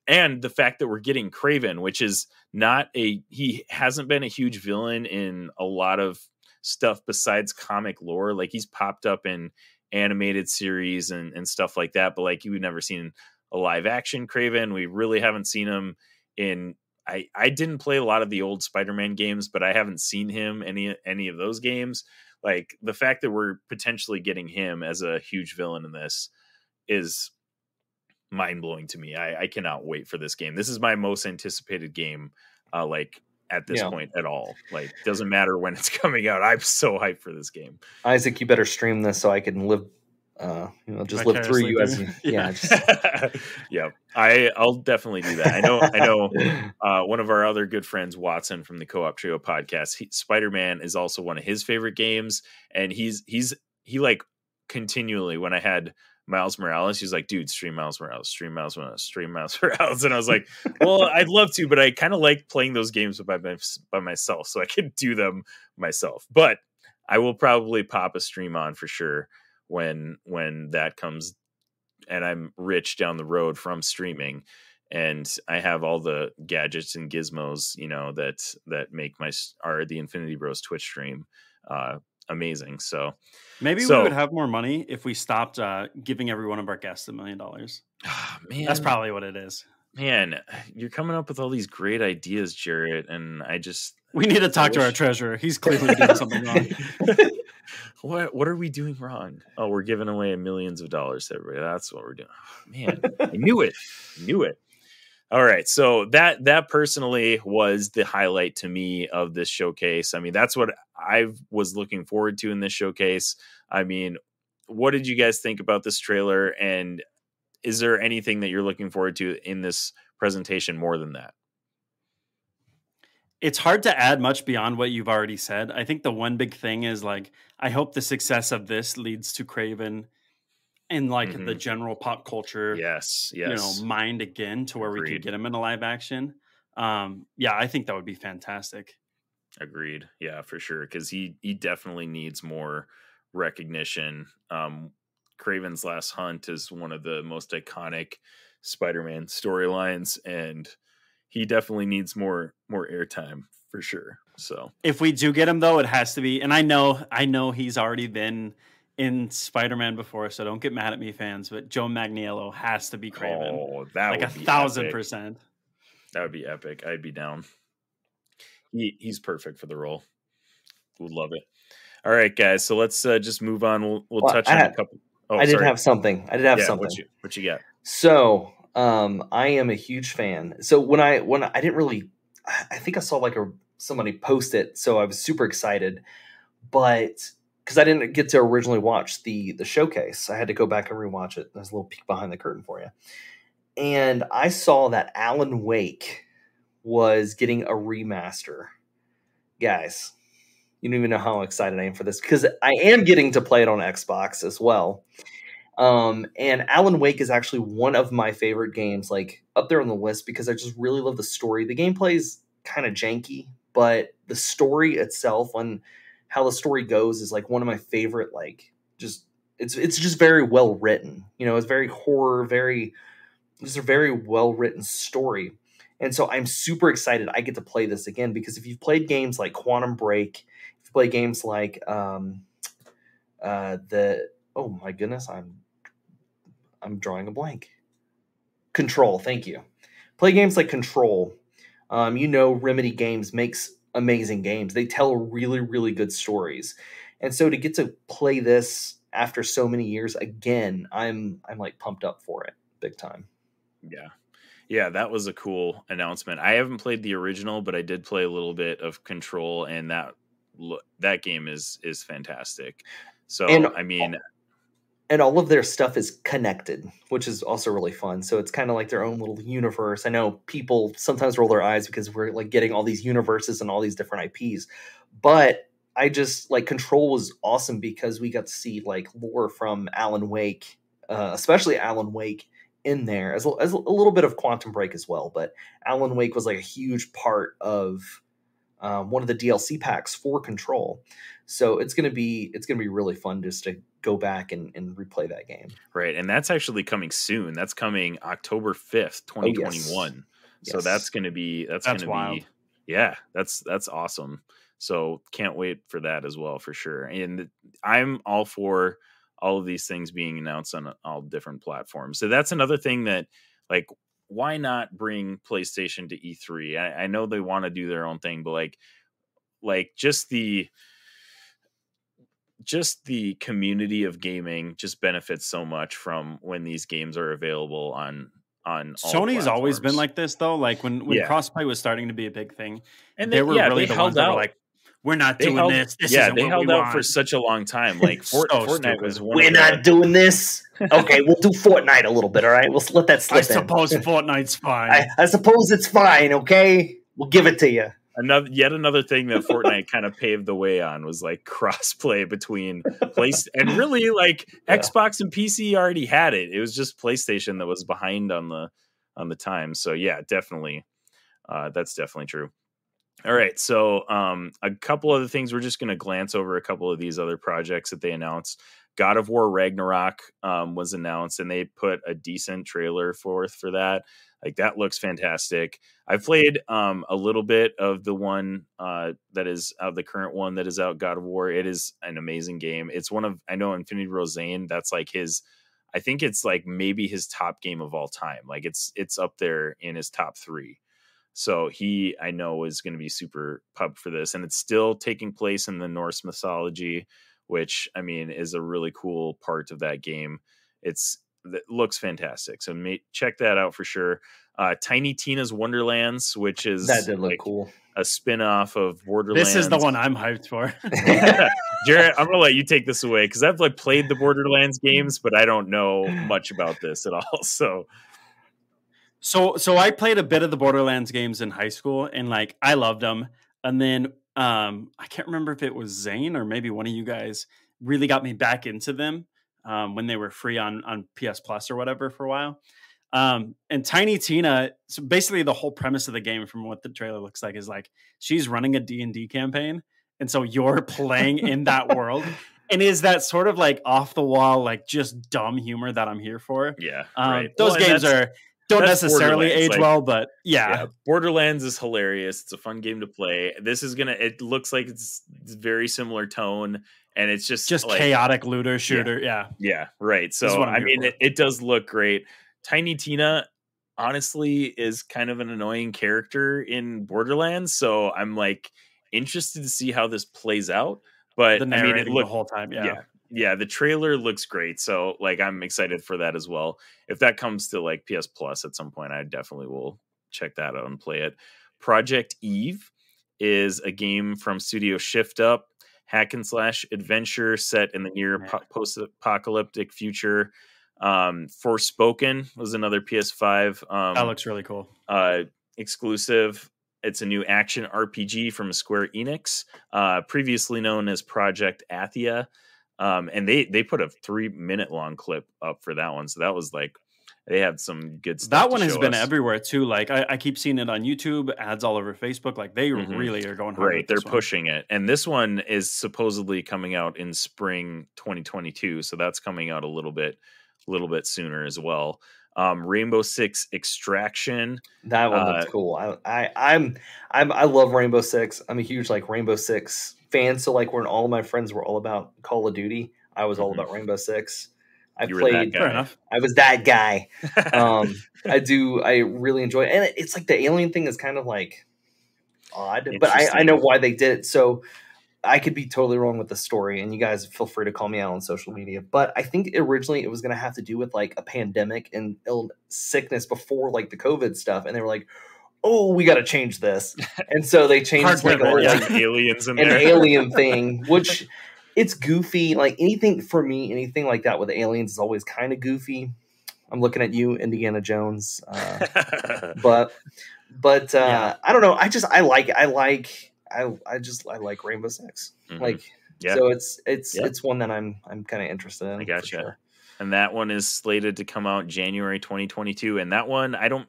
and the fact that we're getting Craven, which is he hasn't been a huge villain in a lot of stuff besides comic lore. Like he's popped up in animated series and stuff like that, but like you've never seen a live action Kraven. We really haven't seen him in. I didn't play a lot of the old Spider-Man games, but I haven't seen him any of those games. Like the fact that we're potentially getting him as a huge villain in this is mind blowing to me. I cannot wait for this game. This is my most anticipated game, like at this point at all. Like doesn't matter when it's coming out. I'm so hyped for this game. Isaac, you better stream this so I can live, just live through you as you. Yeah. Yeah. I'll definitely do that. I know. One of our other good friends, Watson from the Co-op Trio podcast, Spider-Man is also one of his favorite games, and he like continually when I had Miles Morales, he's like, dude, stream Miles Morales, stream Miles Morales, stream Miles Morales. And I was like, well, I'd love to, but I kind of like playing those games by myself, so I can do them myself. But I will probably pop a stream on for sure when that comes and I'm rich down the road from streaming and I have all the gadgets and gizmos, that make the Infinity Bros Twitch stream amazing. So maybe we would have more money if we stopped giving every one of our guests $1 million. Man, that's probably what it is. Man, you're coming up with all these great ideas, Jarret, and we need to talk to our treasurer. He's clearly doing something wrong. What are we doing wrong? Oh, we're giving away millions of dollars to everybody. That's what we're doing. Oh, man, I knew it. All right, so that personally was the highlight to me of this showcase. I mean, that's what I was looking forward to in this showcase. I mean, what did you guys think about this trailer? And is there anything that you're looking forward to in this presentation more than that? It's hard to add much beyond what you've already said. I think the one big thing is like, I hope the success of this leads to Kraven in like the general pop culture, yes, mind again to where we could get him in a live action. I think that would be fantastic. Agreed. Yeah, for sure. Because he definitely needs more recognition. Kraven's Last Hunt is one of the most iconic Spider-Man storylines, and he definitely needs more airtime for sure. So if we do get him, though, it has to be. And I know he's already been in Spider-Man before, so don't get mad at me, fans. But Joe Manganiello has to be Kraven. Oh, that like would be 1,000%. That would be epic. I'd be down. He's perfect for the role. Would love it. All right, guys. So let's just move on. We'll touch on a couple. Oh, I did have something. Something. What you got? So, I am a huge fan. So when I didn't really, I think I saw like somebody post it, so I was super excited, but because I didn't get to originally watch the showcase, I had to go back and rewatch it. There's a little peek behind the curtain for you, and I saw that Alan Wake was getting a remaster. Guys, you don't even know how excited I am for this because I am getting to play it on Xbox as well. And Alan Wake is actually one of my favorite games, like up there on the list, because I just really love the story. The gameplay is kind of janky, but the story itself and how the story goes is like one of my favorite, like it's just very well written. It's very horror, just a very well written story. And so I'm super excited I get to play this again, because if you've played games like Quantum Break, if you play games like oh my goodness, I'm drawing a blank. Control, thank you. Play games like Control. Remedy Games makes amazing games. They tell really, really good stories. And so to get to play this after so many years again, I'm like pumped up for it big time. Yeah, that was a cool announcement. I haven't played the original, but I did play a little bit of Control, and that game is fantastic. So, and all of their stuff is connected, which is also really fun. So it's kind of like their own little universe. I know people sometimes roll their eyes because we're like getting all these universes and all these different IPs, but I just like Control was awesome because we got to see like lore from Alan Wake, especially Alan Wake in there as a little bit of Quantum Break as well. But Alan Wake was like a huge part of one of the DLC packs for Control. So it's gonna be really fun just to go back and replay that game. Right, and that's actually coming soon. That's coming October 5th, 2021. So that's gonna be wild. Yeah, that's awesome. So can't wait for that as well, for sure. And I'm all for all of these things being announced on all different platforms. So that's another thing that, like, why not bring PlayStation to E3? I know they want to do their own thing, but like just the community of gaming just benefits so much from when these games are available on Sony's always been platforms. like this, though. Like when Yeah. crossplay was starting to be a big thing, And they were really they the ones held that were out. like, "We're not They doing held, this. This yeah, isn't they what held we out want." for such a long time. Like So Fortnite was stupid. one. We're not doing this. Okay, we'll do Fortnite a little bit. All right, we'll let that slip. I suppose Fortnite's fine. I suppose it's fine. Okay, we'll give it to you. Yet another thing that Fortnite kind of paved the way on was like crossplay between place and really like Xbox and PC already had it. It was just PlayStation that was behind on the time. So yeah, definitely, that's definitely true. All right, so a couple other things. We're just going to glance over a couple of these other projects that they announced. God of War Ragnarok was announced, and they put a decent trailer forth for that. Like, that looks fantastic. I've played a little bit of the one that is the current one that is out, God of War. It is an amazing game. It's one of, I know Infinity Bro Jarret, that's like his, I think it's like maybe his top game of all time. Like it's up there in his top 3. So I know is going to be super pumped for this, and it's still taking place in the Norse mythology, which I mean is a really cool part of that game. It looks fantastic. So check that out for sure. Tiny Tina's Wonderlands, which is that did look like cool. A spin-off of Borderlands. This is the one I'm hyped for. Jarret, I'm gonna let you take this away because I've like played the Borderlands games, but I don't know much about this at all. So I played a bit of the Borderlands games in high school, and like I loved them. And then I can't remember if it was Zane or maybe one of you guys really got me back into them when they were free on PS Plus or whatever for a while. And Tiny Tina, so basically the whole premise of the game from what the trailer looks like is like she's running a D&D campaign, and so you're playing in that world. And is that sort of like off the wall, like just dumb humor that I'm here for? Yeah, right. Those games don't necessarily age like, well, but yeah. Borderlands is hilarious. It's a fun game to play. This is it looks like it's very similar tone, and it's just like, chaotic looter shooter. Yeah, right. So I mean, it does look great. Tiny Tina, honestly, is kind of an annoying character in Borderlands, so I'm like interested to see how this plays out. But I mean, it looked the whole time. Yeah, the trailer looks great. So like I'm excited for that as well. If that comes to like PS Plus at some point, I definitely will check that out and play it. Project Eve is a game from Studio Shift Up, hack and slash adventure set in the near post-apocalyptic future. Forspoken was another PS5 that looks really cool exclusive. It's a new action RPG from Square Enix, previously known as Project Athia. And they put a 3-minute long clip up for that one. So that was like, they had some good stuff. That one has been everywhere too. Like I keep seeing it on YouTube, ads all over Facebook. Like they really are going hard. Right. They're pushing it. And this one is supposedly coming out in spring 2022. So that's coming out a little bit sooner as well. Rainbow Six Extraction. That one looks cool. I love Rainbow Six. I'm a huge like Rainbow Six fan. So like when all of my friends were all about Call of Duty, I was all about Rainbow Six. I was that guy. I really enjoy it. And it's like the alien thing is kind of like odd, but I know why they did it. So I could be totally wrong with the story, and you guys feel free to call me out on social media. But I think originally it was going to have to do with like a pandemic and sickness before like the COVID stuff. And they were like, oh, we got to change this. And so they changed like aliens in an there. alien thing, which it's goofy. Like anything like that with aliens is always kind of goofy. I'm looking at you, Indiana Jones. But I don't know. I like Rainbow Six. So it's one that I'm kind of interested in. I gotcha. Sure. And that one is slated to come out January 2022. And that one, I don't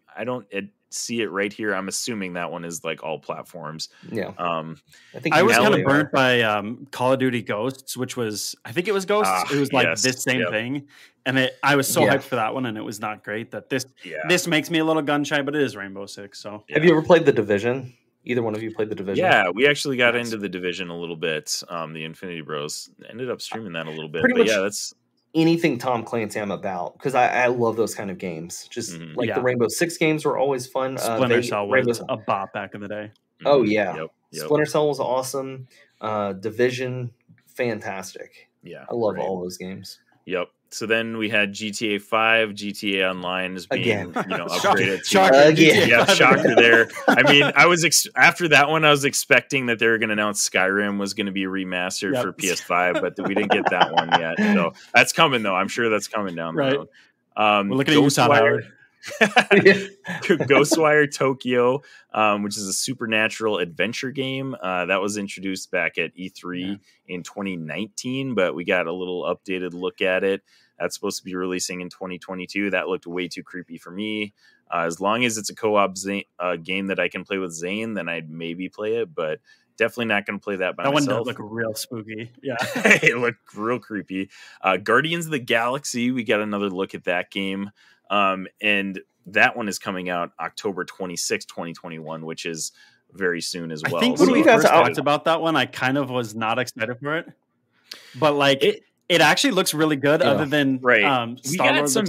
see it right here. I'm assuming that one is like all platforms. Yeah. I think I was kind of burnt by Call of Duty Ghosts, which was, I think it was Ghosts. It was like this same thing. And I was so hyped for that one, and it was not great. That this makes me a little gun shy, but it is Rainbow Six. So have you ever played The Division? Either one of you played the Division? Yeah, we actually got into the Division a little bit. The Infinity Bros ended up streaming that a little bit. Pretty But much yeah, that's anything Tom Clancy I'm about, because I love those kind of games. Just like the Rainbow Six games were always fun. Splinter Cell was a bop back in the day. Oh yeah, Yep. Splinter Cell was awesome. Division, fantastic. Yeah, I love all those games. Yep. So then we had GTA 5, GTA Online is being upgraded. Shocker. Yeah, shocker there. I mean, I was after that one, I was expecting that they were going to announce Skyrim was going to be remastered for PS5, but we didn't get that one yet. So that's coming though. I'm sure that's coming down the road. We're looking at you, Tom Howard. Ghostwire Tokyo, which is a supernatural adventure game that was introduced back at E3 in 2019, but we got a little updated look at it. That's supposed to be releasing in 2022. That looked way too creepy for me. As long as it's a co-op game that I can play with Zane, then I'd maybe play it, but definitely not going to play that by myself. That one does look real spooky. Yeah. It looked real creepy. Guardians of the Galaxy, we got another look at that game. And that one is coming out October 26, 2021, which is very soon as well. I think when we first talked about that one, I kind of was not excited for it. But like it actually looks really good, other than we got some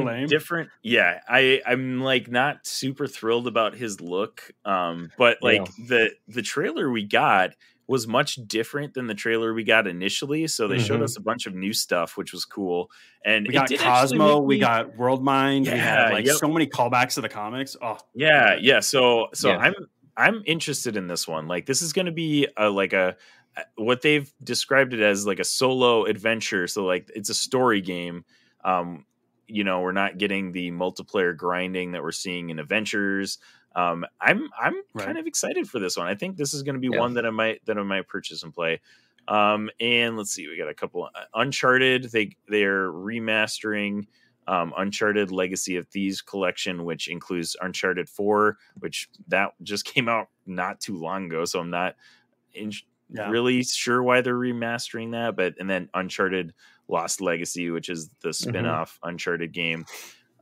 lame. Different. Yeah, I'm like not super thrilled about his look. But like the trailer we got was much different than the trailer we got initially. So they showed us a bunch of new stuff, which was cool. And we got Cosmo, we got World Mind, we had so many callbacks to the comics. Oh, yeah. So I'm interested in this one. Like this is going to be what they've described it as, like a solo adventure. So like it's a story game. We're not getting the multiplayer grinding that we're seeing in Adventures. I'm kind of excited for this one. I think this is going to be one that I might purchase and play. And let's see, we got a couple. Uncharted. They are remastering Uncharted Legacy of Thieves collection, which includes Uncharted 4, which that just came out not too long ago. So I'm not really sure why they're remastering that. And then Uncharted Lost Legacy, which is the spin-off Uncharted game.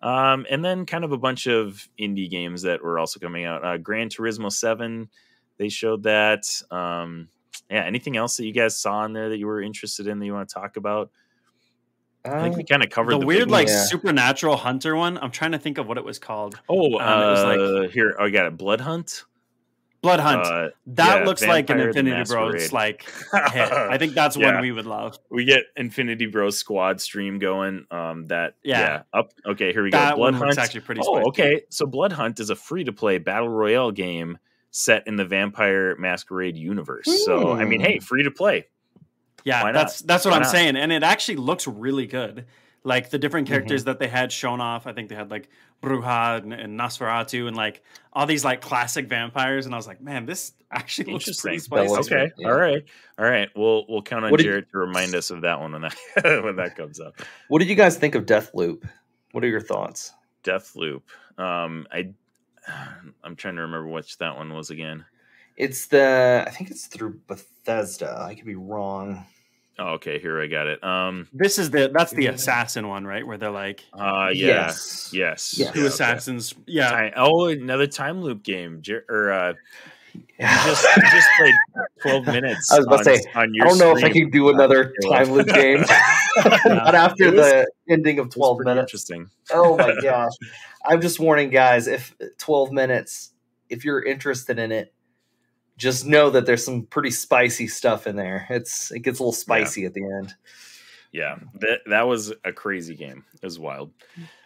And then kind of a bunch of indie games that were also coming out. Gran Turismo 7, they showed that. Anything else that you guys saw in there that you were interested in that you want to talk about? I think we kind of covered the weird supernatural hunter one. I'm trying to think of what it was called. Oh, it was here. I got it. Blood Hunt. Blood Hunt. That looks like an Infinity Bros. Like hit. I think that's one we would love. We get Infinity Bros squad stream going. Up. Okay, here we go. Blood Hunt is actually pretty. Oh, okay. So Blood Hunt is a free-to-play battle royale game set in the Vampire Masquerade universe. So I mean, hey, free to play. Yeah, that's what I'm saying, and it actually looks really good. Like the different characters that they had shown off. I think they had like Bruja and Nosferatu and like all these like classic vampires. And I was like, man, this actually looks pretty spicy. Okay. Yeah. All right. We'll count on Jarret to remind us of that one when that comes up. What did you guys think of Deathloop? What are your thoughts? Deathloop. I'm trying to remember which that one was again. I think it's through Bethesda. I could be wrong. Oh, okay, here I got it. That's the assassin one, right? Where they're like, yes. Two assassins. Okay. Yeah. Another time loop game. You just played 12 minutes. I was about to say, I don't know if I can do another time loop game. Not after the ending of 12 minutes. Interesting. Oh my gosh. I'm just warning guys, if 12 minutes, if you're interested in it, just know that there's some pretty spicy stuff in there. It gets a little spicy at the end. Yeah, that was a crazy game. It was wild.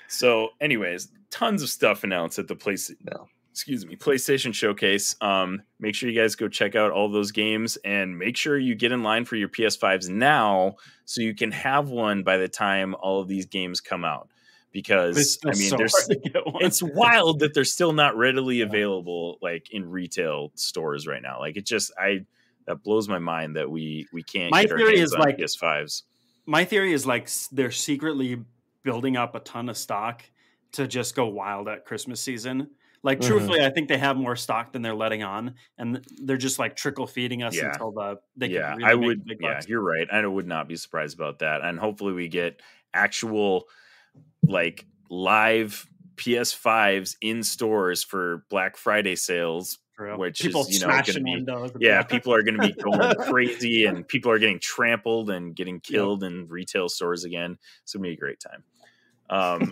So, anyways, tons of stuff announced at the PlayStation Showcase. Make sure you guys go check out all those games and make sure you get in line for your PS5s now so you can have one by the time all of these games come out. Because it's wild that they're still not readily available like in retail stores right now. Like that blows my mind that we can't get our hands on PS5s. My theory is like they're secretly building up a ton of stock to just go wild at Christmas season. Like truthfully, I think they have more stock than they're letting on, and they're just like trickle feeding us until they can really make big bucks. You're right. I would not be surprised about that. And hopefully we get actual like live PS5s in stores for Black Friday sales True. which People is, going to smashing be, windows. people are going to be going crazy, and people are getting trampled and getting killed in retail stores again. It's going to be a great time. Black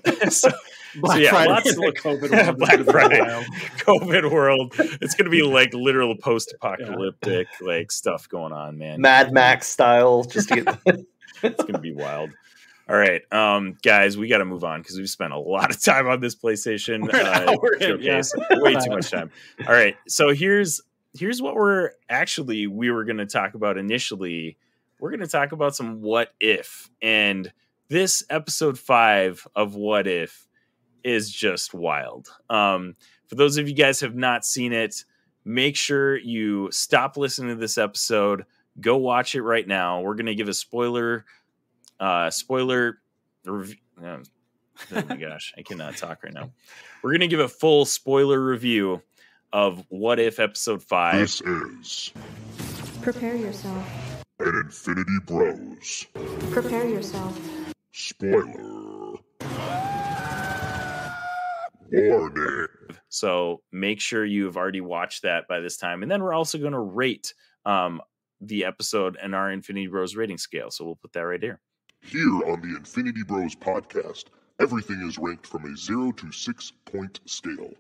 Friday lots in the COVID world. Black Friday, COVID world. It's going to be like literal post-apocalyptic like stuff going on, man. Mad Max style, just to get. It's going to be wild. All right, guys, we got to move on because we've spent a lot of time on this PlayStation showcase. Way too much time. All right, so here's what we were going to talk about initially. We're going to talk about some what if, and this episode 5 of What If is just wild. For those of you guys who have not seen it, make sure you stop listening to this episode. Go watch it right now. We're going to give a spoiler review. Oh my gosh, I cannot talk right now. We're going to give a full spoiler review of What If episode 5. This is Prepare yourself. an Infinity Bros. Prepare yourself. Spoiler warning. So make sure you've already watched that by this time. And then we're also going to rate the episode and our Infinity Bros rating scale. So we'll put that right here. Here on the Infinity Bros podcast, everything is ranked from a 0 to 6 point scale.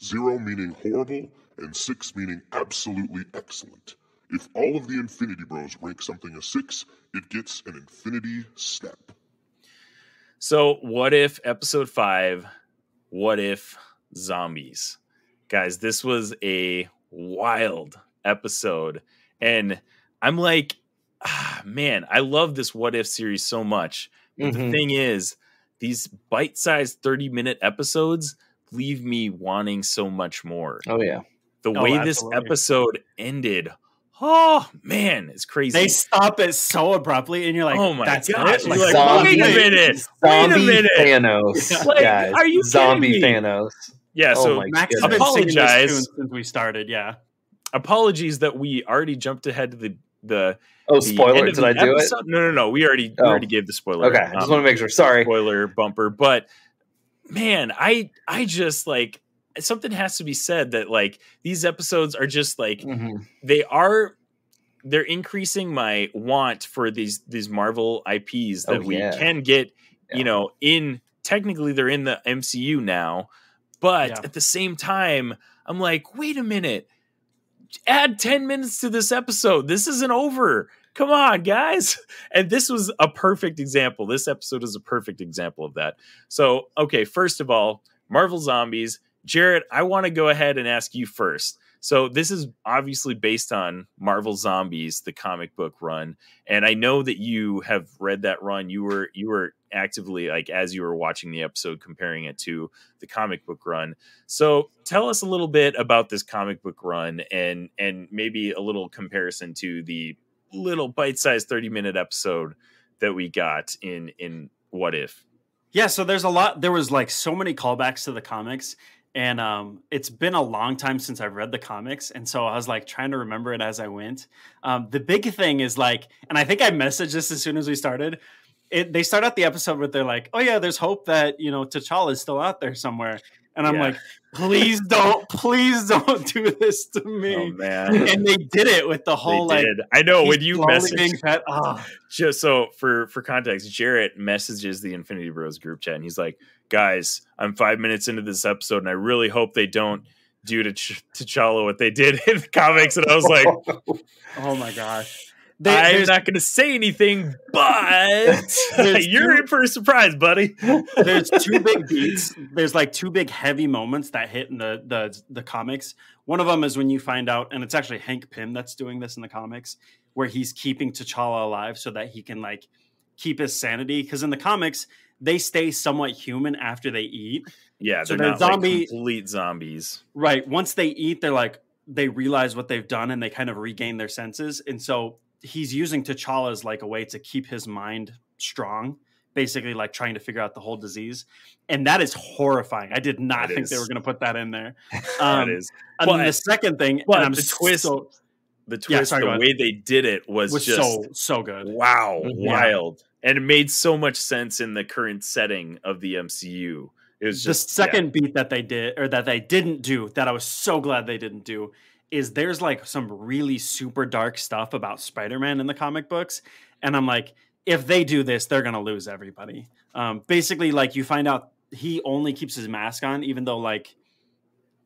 0 meaning horrible and 6 meaning absolutely excellent. If all of the Infinity Bros rank something a 6, it gets an Infinity Step. So what if episode 5, what if zombies? Guys, this was a wild episode. And I'm like, man, I love this what if series so much. But the thing is, these bite-sized 30-minute episodes leave me wanting so much more. Oh, yeah. The way this episode ended, oh man, it's crazy. They stop it so abruptly, and you're like, "Oh my that's god!" it? You're like, zombie, "Wait a minute! Zombie Wait a minute!" Thanos, Like, guys. are you zombie kidding me? Thanos? Yeah. Oh So my Max has goodness. been singing this Apologize. tune since we started. Yeah. apologies that we already jumped ahead to the Oh, the spoiler! end of Did the I do it? episode. No. We already gave the spoiler. Okay, I just want to make sure. Sorry. Spoiler bumper, but man, I just like something has to be said that like these episodes are just like they're increasing my want for these Marvel IPs that we can get, in technically they're in the MCU now, but at the same time, I'm like, wait a minute, add 10 minutes to this episode. This isn't over. Come on, guys. And this was a perfect example. This episode is a perfect example of that. So, okay, first of all, Marvel Zombies. Jarret, I want to go ahead and ask you first. So this is obviously based on Marvel Zombies, the comic book run. And I know that you have read that run. You were actively, like, as you were watching the episode, comparing it to the comic book run. So tell us a little bit about this comic book run and maybe a little comparison to the little bite-sized 30-minute episode that we got in What If. Yeah, so there was like so many callbacks to the comics. And it's been a long time since I've read the comics. And so I was like trying to remember it as I went. The big thing is like, and I think I messaged this as soon as we started. They start out the episode where they're like, oh yeah, there's hope that, T'Challa is still out there somewhere. And I'm like, please don't do this to me. Oh, man. And they did it with the whole I know when you messaged. Oh. Just so for context, Jarret messages the Infinity Bros group chat and he's like, guys, I'm 5 minutes into this episode and I really hope they don't do to T'Challa what they did in the comics. And I was like, oh my gosh. I'm not going to say anything, but you're in for a surprise, buddy. There's two big beats. There's like two big heavy moments that hit in the comics. One of them is when you find out, and it's actually Hank Pym that's doing this in the comics, where he's keeping T'Challa alive so that he can like keep his sanity. Because in the comics, they stay somewhat human after they eat. Yeah, so they're not like complete zombies. Right. Once they eat, they realize what they've done and they kind of regain their senses. And so he's using T'Challa as like a way to keep his mind strong, basically like trying to figure out the whole disease. And that is horrifying. I did not think they were going to put that in there. That is. And then the second thing, and the twist, the way they did it was just so good. Wow. Wild. And it made so much sense in the current setting of the MCU. It was the just second beat that they did, or that they didn't do, that I was so glad they didn't do, is there's like some really super dark stuff about Spider-Man in the comic books. And I'm like, if they do this, they're going to lose everybody. Basically, like, you find out he only keeps his mask on, even though like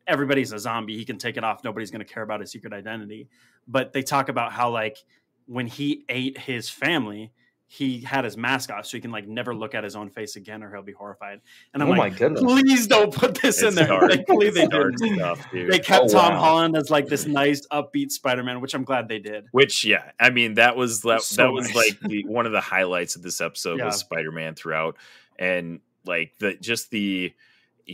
everybody's a zombie. He can take it off. Nobody's going to care about his secret identity. But they talk about how like when he ate his family, he had his mask off so he can like never look at his own face again or he'll be horrified. And I'm Oh my like, goodness. please don't put this in there. dark. Thankfully they Dark didn't. stuff, dude. They kept Oh, Tom wow. Holland as like this nice upbeat Spider-Man, which I'm glad they did. Which, yeah, I mean, that was So was nice. like one of the highlights of this episode Yeah. was Spider-Man throughout, and like he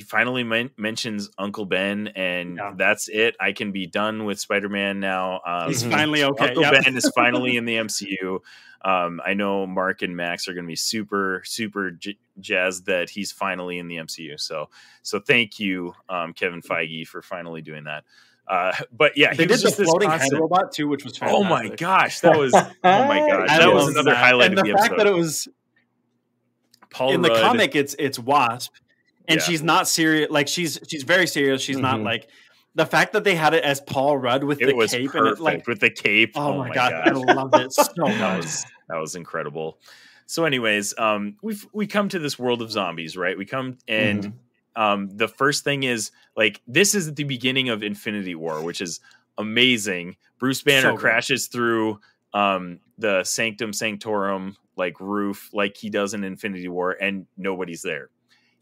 finally mentions Uncle Ben, and Yeah. that's it. I can be done with Spider-Man now. He's Mhm. finally okay. Uncle Yep. Ben is finally in the MCU. I know Mark and Max are going to be super jazzed that he's finally in the MCU. So thank you, Kevin Feige, for finally doing that. But yeah, They he did was the just this floating head constant- robot too, which was fantastic. Oh my gosh, that was oh my gosh, I that was love another that. highlight and of the the fact episode. that it was Paul in the Rudd, comic, it's Wasp, and Yeah. she's not serious. Like she's very serious. She's not Mhm. like the fact that they had it as Paul Rudd with it the was cape perfect and it like. with the cape. Oh my god, I gosh. loved it so that much. was incredible. So, anyways, we come to this world of zombies, right? We come and the first thing is like this is at the beginning of Infinity War, which is amazing. Bruce Banner So good. crashes through the Sanctum Sanctorum like roof, like he does in Infinity War, and nobody's there.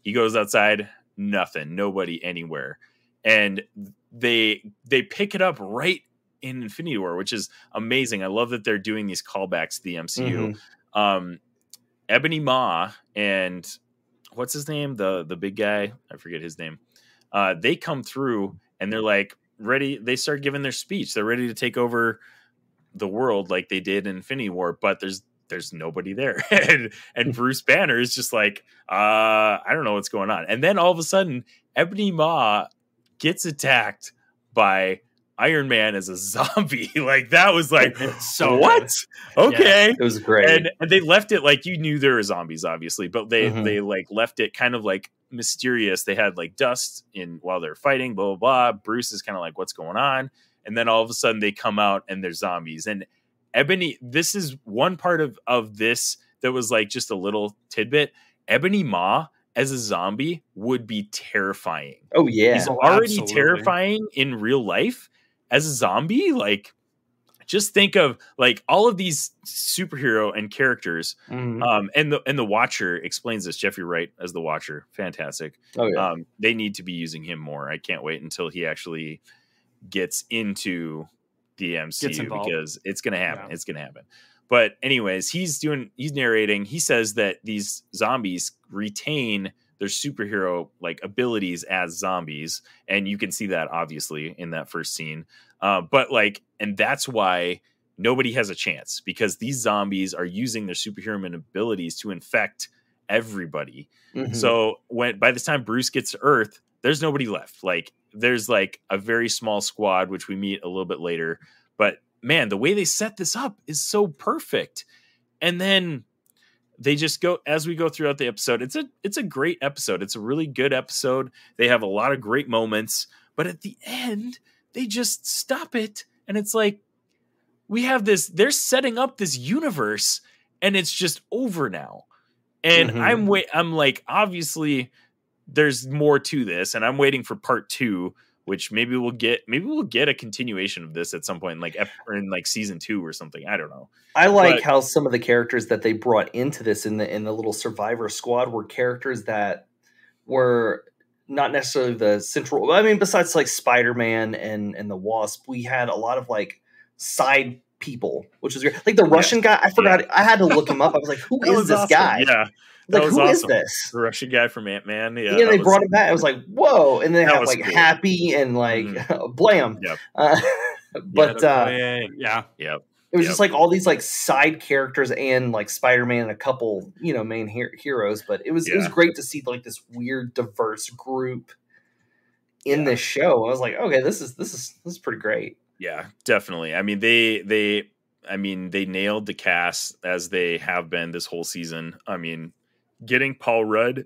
He goes outside, nothing, nobody anywhere, and they pick it up right in Infinity War, which is amazing. I love that they're doing these callbacks to the MCU. Ebony Maw and what's his name? The big guy, I forget his name. They come through and they're like ready. They start giving their speech. They're ready to take over the world like they did in Infinity War, but there's nobody there. and Bruce Banner is just like, I don't know what's going on. And then all of a sudden, Ebony Maw gets attacked by Iron Man as a zombie. Like that was like, It's so what? good. Okay. It was great. And they left it like you knew there were zombies, obviously, but they Mhm. like left it kind of like mysterious. They had like dust in while they're fighting, blah blah blah. Bruce is kind of like, what's going on? And then all of a sudden they come out and they're zombies. And Ebony, this is one part of this that was like just a little tidbit. Ebony Maw as a zombie would be terrifying. Oh yeah. He's Oh, already absolutely. terrifying in real life as a zombie. Like, just think of like all of these superhero and characters. Mhm. And the Watcher explains this. Jeffrey Wright as the Watcher, fantastic. Oh yeah. They need to be using him more. I can't wait until he actually gets into the MCU involved. because it's gonna happen. Yeah. It's gonna happen. But anyways, he's narrating. He says that these zombies retain their superhero like abilities as zombies, and you can see that obviously in that first scene. But like, and that's why nobody has a chance because these zombies are using their superhuman abilities to infect everybody. Mhm. So by the time Bruce gets to Earth, there's nobody left. Like there's like a very small squad, which we meet a little bit later. But man, the way they set this up is so perfect. And then they just go as we go throughout the episode. It's a great episode. It's a really good episode. They have a lot of great moments, but at the end, they just stop it. And it's like, we have this, they're setting up this universe and it's just over now. And Mhm. I'm like, obviously there's more to this, and I'm waiting for part 2, which maybe we'll get a continuation of this at some point, or in like season 2 or something. I don't know. I like But- how some of the characters that they brought into this in the little survivor squad were characters that were not necessarily the central. I mean, besides like Spider-Man and the Wasp, we had a lot of like side people, which was great. Like the Russian guy. I forgot. I had to look him up. I was like, who That is was this awesome. guy? Yeah, Like, was who is awesome. this? the Russian guy from Ant-Man. Yeah, Yeah, they that brought was- him back. I was like, whoa. And they That had was like cool. Happy and like Blam. Yep. But Yeah. Yep. it was Yep. just like all these like side characters and like Spider-Man and a couple, main heroes. But it was Yeah. great to see like this weird diverse group in Yeah. this show. I was like, okay, this is pretty great. Yeah, definitely. I mean, they nailed the cast as they have been this whole season. I mean, getting Paul Rudd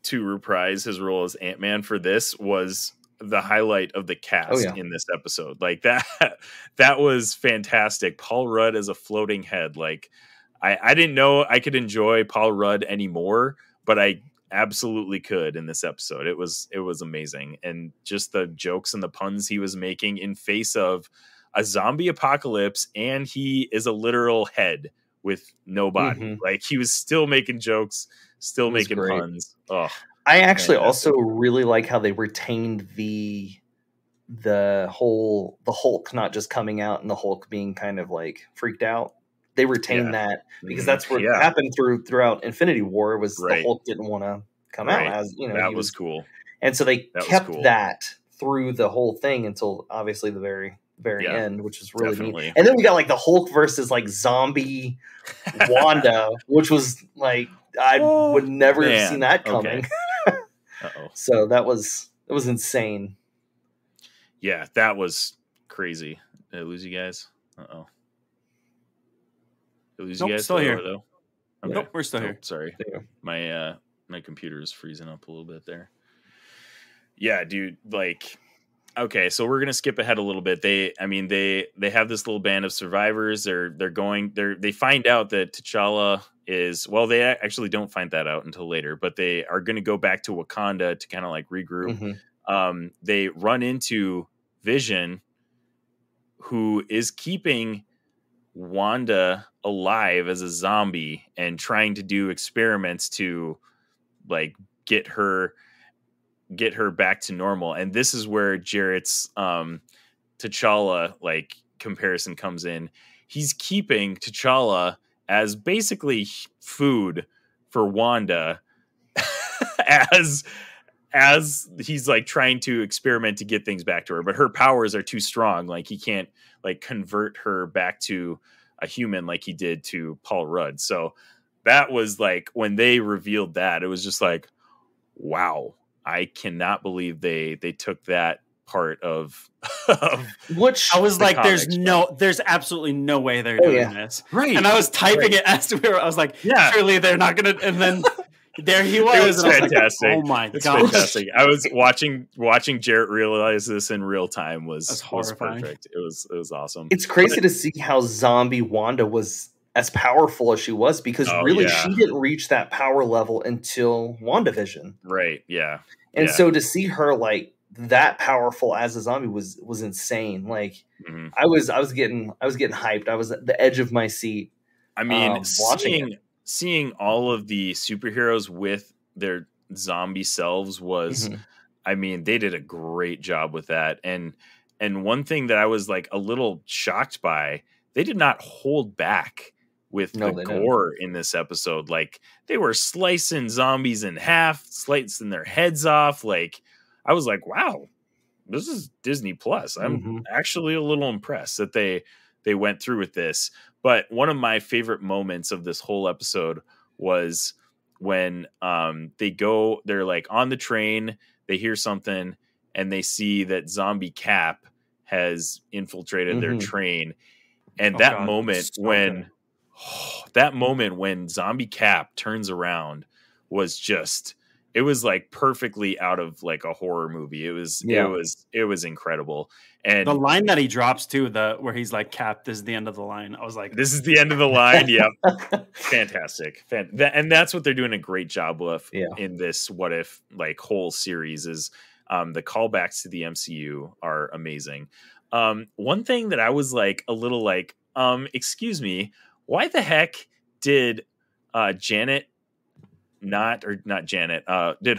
to reprise his role as Ant-Man for this was the highlight of the cast in this episode. Like that was fantastic. Paul Rudd as a floating head. Like I didn't know I could enjoy Paul Rudd anymore, but I absolutely could in this episode. It was amazing. And just the jokes and the puns he was making in face of a zombie apocalypse, and he is a literal head with no body. Like he was still making jokes, still making puns. Oh, I actually also really like how they retained the Hulk not just coming out and the Hulk being kind of like freaked out. They retained that because that's what happened throughout Infinity War was the Hulk didn't want to come out, as you know. That was cool. And so they kept that through the whole thing until obviously the very end, which is really neat. And then we got like the Hulk versus like zombie Wanda, which was like I would never have seen that coming. So it was insane. Yeah, that was crazy. Did I lose you guys? Did I lose you guys? Still here. Though? Okay. Nope, we're still here. Sorry. My computer is freezing up a little bit there. Yeah, dude, like okay, so we're gonna skip ahead a little bit. They have this little band of survivors. They find out that T'Challa is, well, they actually don't find that out until later, but they are going to go back to Wakanda to kind of like regroup. They run into Vision, who is keeping Wanda alive as a zombie and trying to do experiments to like get her back to normal. And this is where Jarret's T'Challa like comparison comes in. He's keeping T'Challa as basically food for Wanda as he's like trying to experiment to get things back to her, but her powers are too strong. Like he can't like convert her back to a human like he did to Paul Rudd. So that was like when they revealed that, it was just like, wow, I cannot believe they took that part of which I was like, there's absolutely no way they're doing this. Right. And I was typing it as we were, I was like, surely they're not going to, and then there he was. It was fantastic. Like, oh my gosh. Fantastic. I was watching Jarret realize this in real time was perfect. It was awesome. It's crazy to see how zombie Wanda was as powerful as she was, because she didn't reach that power level until WandaVision. Right. Yeah. And so to see her like that powerful as a zombie was insane. Like I was getting hyped. I was at the edge of my seat. I mean, seeing all of the superheroes with their zombie selves was, I mean, they did a great job with that. And one thing that I was like a little shocked by, they did not hold back with the gore in this episode. Like they were slicing zombies in half, slicing their heads off. Like I was like, wow, this is Disney Plus. I'm actually a little impressed that they went through with this. But one of my favorite moments of this whole episode was when they're like on the train, they hear something and they see that Zombie Cap has infiltrated their train. And that moment when Zombie Cap turns around was just, it was like perfectly out of like a horror movie. It was incredible. And the line that he drops too, where he's like, "Cap, this is the end of the line." I was like, "This is the end of the line." Yeah, fantastic. And that's what they're doing a great job with in this What If like whole series is the callbacks to the MCU are amazing. One thing that I was like a little like, excuse me, why the heck did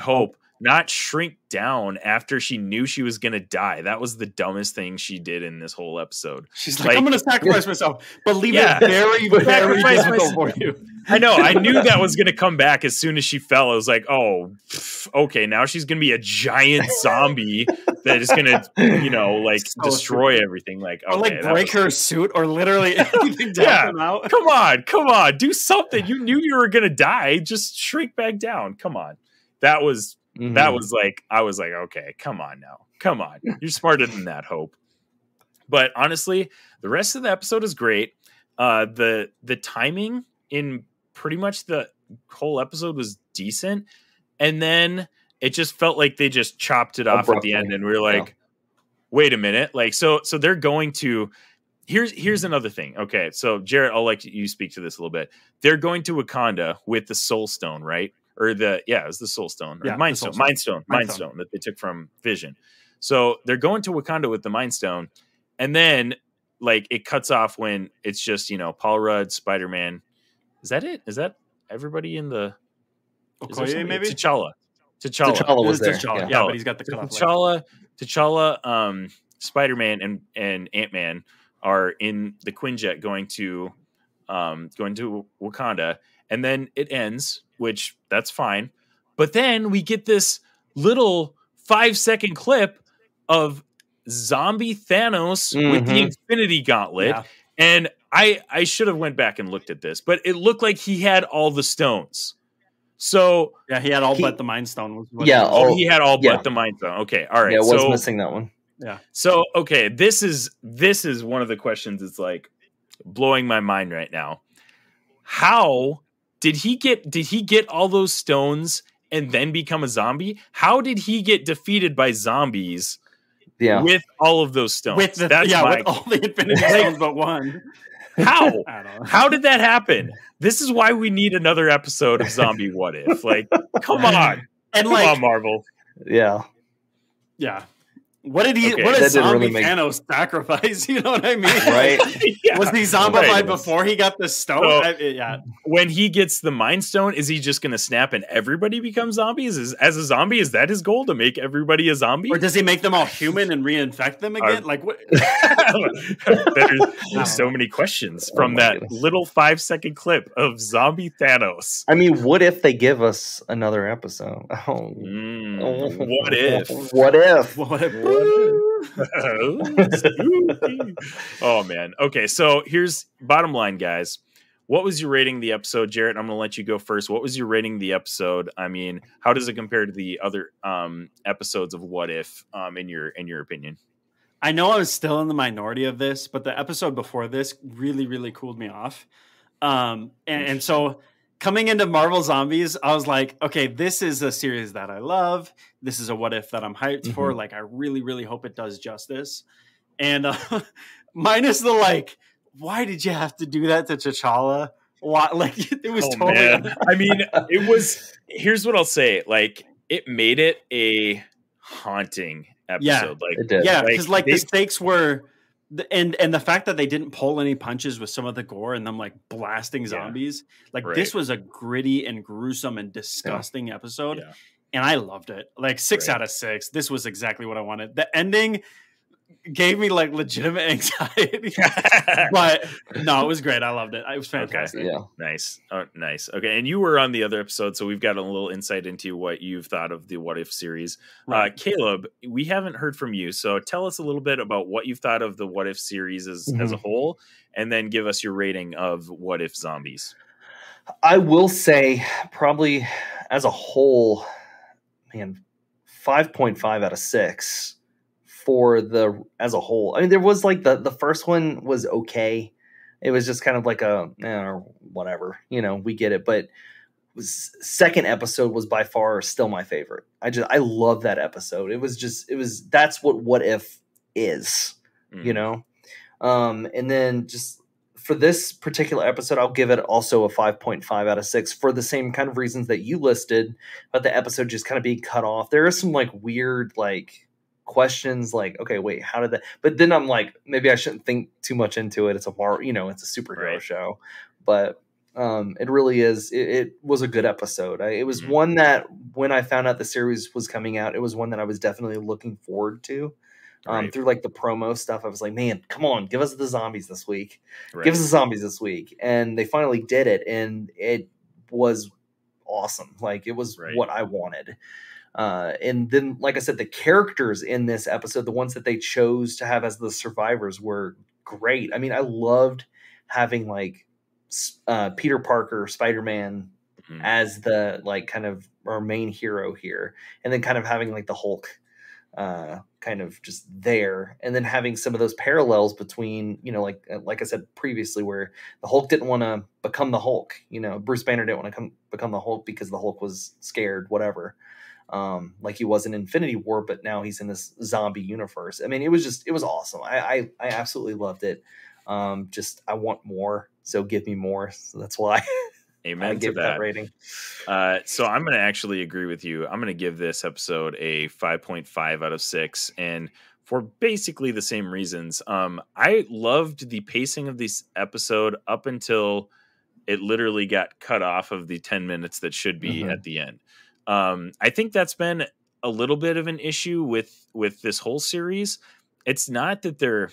Hope not shrink down after she knew she was going to die? That was the dumbest thing she did in this whole episode. She's like, I'm going to sacrifice myself, but leave it very, very difficult for you. I know. I knew that was going to come back as soon as she fell. I was like, oh, okay, now she's going to be a giant zombie that is going to, destroy everything. Like, okay, or break her suit or literally anything down out. Come on, do something. You knew you were going to die. Just shrink back down. Come on. That was like, I was like, okay, come on now. Come on. You're smarter than that, Hope. But honestly, the rest of the episode is great. The timing in pretty much the whole episode was decent. and then it just felt like they just chopped it off Abruptly. at the end, and we were like, wait a minute, like so they're going to. Here's another thing. Okay, so Jarret, I'll let you speak to this a little bit. They're going to Wakanda with the Soul Stone, right? Or it was the Soul Stone, or Mind Stone that they took from Vision. So they're going to Wakanda with the Mind Stone, and then like it cuts off when it's just Paul Rudd, Spider-Man. Is that it? Is that everybody in the? Okoye, maybe T'Challa was there. T'Challa. Yeah, but he's got the cutoff. T'Challa, Spider-Man, and Ant-Man are in the Quinjet going to Wakanda, and then it ends, which that's fine. But then we get this little 5-second clip of zombie Thanos with the Infinity Gauntlet, and I should have went back and looked at this, but it looked like he had all the stones. So he had but the Mind Stone. He had all but the Mind Stone. Okay, all right. Yeah, was missing that one. Yeah. So okay, this is one of the questions that's like blowing my mind right now. How did he get all those stones and then become a zombie? How did he get defeated by zombies? Yeah. With all of those stones. With all the Infinity Stones but one. How? I don't know. How did that happen? This is why we need another episode of Zombie What If. Like, come on. And come on, Marvel. Yeah. Yeah. What did zombie really Thanos sacrifice? You know what I mean? Right. Was he zombified before he got the stone? So, when he gets the Mind Stone, is he just going to snap and everybody becomes zombies? As a zombie, is that his goal, to make everybody a zombie? Or does he make them all human and reinfect them again? Like what? There's so many questions from that little 5-second clip of zombie Thanos. I mean, what if they give us another episode? What if? What if? What if? Oh man. Okay, so here's bottom line, guys. What was your rating of the episode? Jarret, I'm gonna let you go first. What was your rating of the episode? I mean, how does it compare to the other episodes of What If in your opinion? I know I was still in the minority of this, but the episode before this really, really cooled me off. And so coming into Marvel Zombies, I was like, okay, this is a series that I love. This is a What If that I'm hyped for. Like, I really, really hope it does justice. And minus the like, why did you have to do that to T'Challa? Why? Like, it was totally. Man. I mean, it was. Here's what I'll say. Like, it made it a haunting episode. Yeah, like, it did. Yeah, because the stakes were. And the fact that they didn't pull any punches with some of the gore and them like blasting zombies, this was a gritty and gruesome and disgusting episode, and I loved it. Like 6 out of 6. This was exactly what I wanted. The ending gave me like legitimate anxiety, but no, it was great. I loved it. It was fantastic. Okay. Yeah, nice. Oh, nice. Okay, and you were on the other episode, so we've got a little insight into what you've thought of the What If series. Right. Kaleb, we haven't heard from you, so tell us a little bit about what you've thought of the What If series as a whole, and then give us your rating of What If Zombies. I will say, probably as a whole, man, 5.5 out of 6. As a whole. I mean, there was like the first one was okay. It was just kind of like whatever, we get it. But second episode was by far still my favorite. I love that episode. That's what If is, and then just for this particular episode, I'll give it also a 5.5 out of 6 for the same kind of reasons that you listed, but the episode just kind of being cut off. There are some like weird, like, questions like, okay, wait, how did that? But then I'm like, maybe I shouldn't think too much into it. It's a it's a superhero show, but it really is. It was a good episode. It was one that when I found out the series was coming out, it was one that I was definitely looking forward to. Through like the promo stuff, I was like, man, come on, give us the zombies this week. Give us the zombies this week, and they finally did it, and it was awesome. Like, it was what I wanted. And then, like I said, the characters in this episode, the ones that they chose to have as the survivors, were great. I mean, I loved having like Peter Parker, Spider-Man as the like kind of our main hero here, and then kind of having like the Hulk kind of just there, and then having some of those parallels between, like I said previously, where the Hulk didn't want to become the Hulk. Bruce Banner didn't want to become the Hulk because the Hulk was scared, whatever. Like he was in Infinity War, but now he's in this zombie universe. I mean, it was awesome. I absolutely loved it. I want more, so give me more. So that's why Amen I to give that rating. So I'm going to actually agree with you. I'm going to give this episode a 5.5 out of 6, and for basically the same reasons. I loved the pacing of this episode up until it literally got cut off of the 10 minutes that should be at the end. I think that's been a little bit of an issue with this whole series. It's not that they're,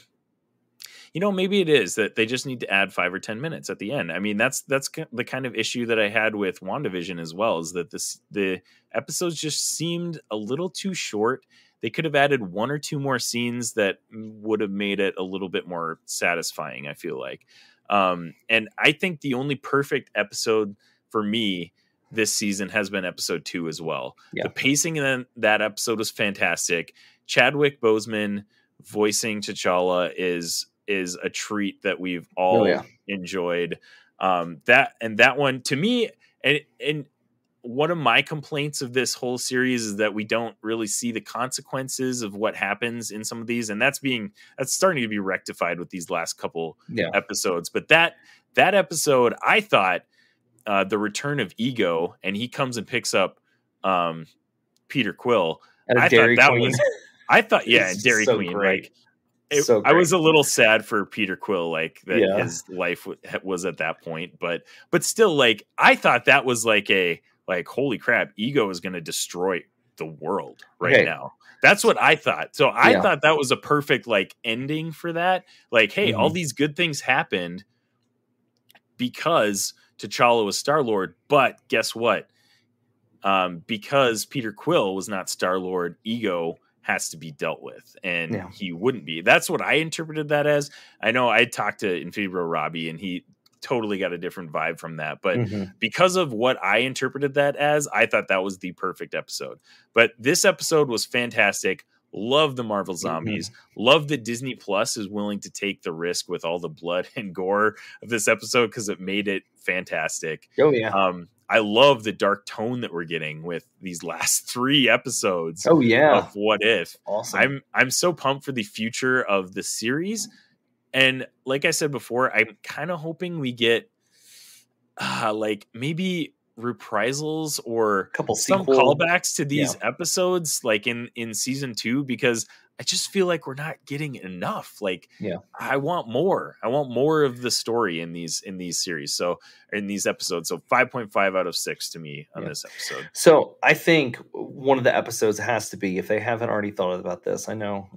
maybe it is that they just need to add 5 or 10 minutes at the end. I mean, that's the kind of issue that I had with WandaVision as well, is that the episodes just seemed a little too short. They could have added 1 or 2 more scenes that would have made it a little bit more satisfying, I feel like. And I think the only perfect episode for me this season has been episode 2 as well. Yeah. The pacing in that episode was fantastic. Chadwick Boseman voicing T'Challa is a treat that we've all enjoyed. That one to me, and one of my complaints of this whole series is that we don't really see the consequences of what happens in some of these, and that's starting to be rectified with these last couple episodes. But that episode, I thought, the return of Ego, and he comes and picks up Peter Quill. I thought that was, and Dairy Queen, great. I was a little sad for Peter Quill, like that his life was at that point, but still, like, I thought that was like holy crap, Ego is going to destroy the world now. That's what I thought. So I thought that was a perfect ending for that. Like, hey, all these good things happened because T'Challa was Star-Lord, but guess what? Because Peter Quill was not Star-Lord, Ego has to be dealt with, and he wouldn't be. That's what I interpreted that as. I know I talked to Infinity Bro Robbie, and he totally got a different vibe from that. But because of what I interpreted that as, I thought that was the perfect episode. But this episode was fantastic. Love the Marvel zombies. Love that Disney Plus is willing to take the risk with all the blood and gore of this episode, because it made it fantastic. Oh yeah. I love the dark tone that we're getting with these last 3 episodes. Oh yeah. Of What If. Awesome. I'm so pumped for the future of the series. And like I said before, I'm kind of hoping we get maybe reprisals or some callbacks to these episodes in season 2, because I just feel like we're not getting enough. I want more. I want more of the story in these series. So in these episodes. So 5.5 out of 6 to me on this episode. So I think one of the episodes has to be, if they haven't already thought about this, I know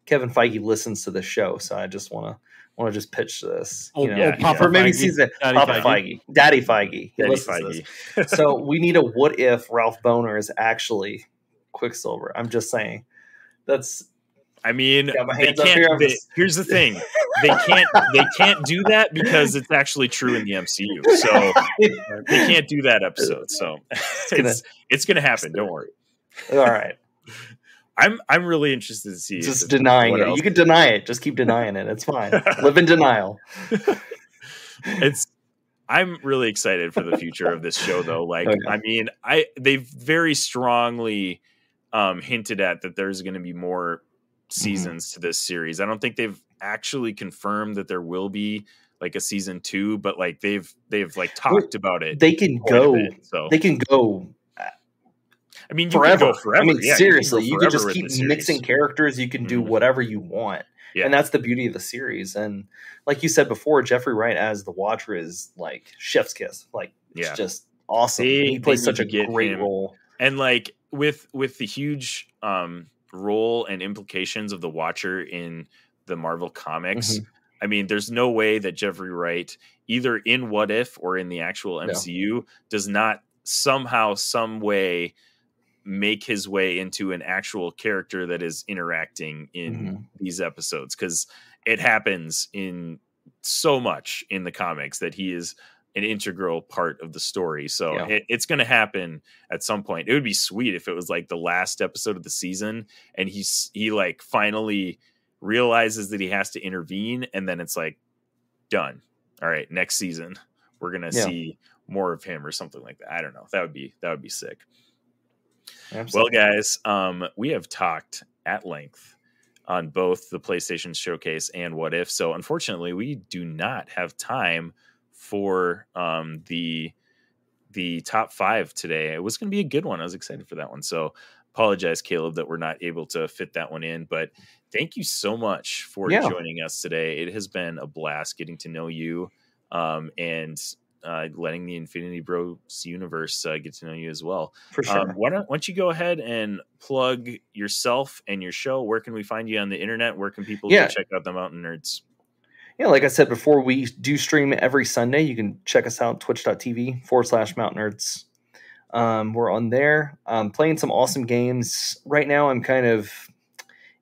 Kevin Feige listens to the show, so I just want to just pitch this. Papa maybe Feige. season Papa Feige. Daddy Feige. He listens to this. So we need a what if Ralph Boner is actually Quicksilver. I'm just saying. Here's the thing. They can't do that because it's actually true in the MCU. So they can't do that episode. So it's gonna happen. Don't worry. All right. I'm really interested to see. Just denying it. You can deny it. Just keep denying it. It's fine. Live in denial. I'm really excited for the future of this show, though. They've very strongly hinted at that there's going to be more seasons to this series. I don't think they've actually confirmed that there will be a season 2, but they've talked about it. They can go. They can go. You forever. can go forever. Seriously, you can just keep mixing characters. You can do whatever you want. Yeah. And that's the beauty of the series. And like you said before, Jeffrey Wright as the Watcher is chef's kiss. It's just awesome. He plays such a great role. And with the huge role and implications of the Watcher in the Marvel comics, there's no way that Jeffrey Wright, either in What If or in the actual MCU, does not somehow, some way make his way into an actual character that is interacting in these episodes, because it happens in so much in the comics that he is an integral part of the story. So it's going to happen at some point. It would be sweet if it was like the last episode of the season and he like finally realizes that he has to intervene, and then it's like done. All right, next season we're going to see more of him or something like that. I don't know. That would be sick. Absolutely. Well, guys, we have talked at length on both the PlayStation Showcase and What If. So unfortunately, we do not have time for the top 5 today. It was going to be a good one. I was excited for that one. So apologize, Kaleb, that we're not able to fit that one in. But thank you so much for joining us today. It has been a blast getting to know you and letting the Infinity Bros universe get to know you as well. For sure. Why don't you go ahead and plug yourself and your show? Where can we find you on the internet? Where can people go check out the Mountain Nerds? Yeah, like I said before, we do stream every Sunday. You can check us out, twitch.tv/Mountain Nerds. We're on there playing some awesome games. Right now, I'm kind of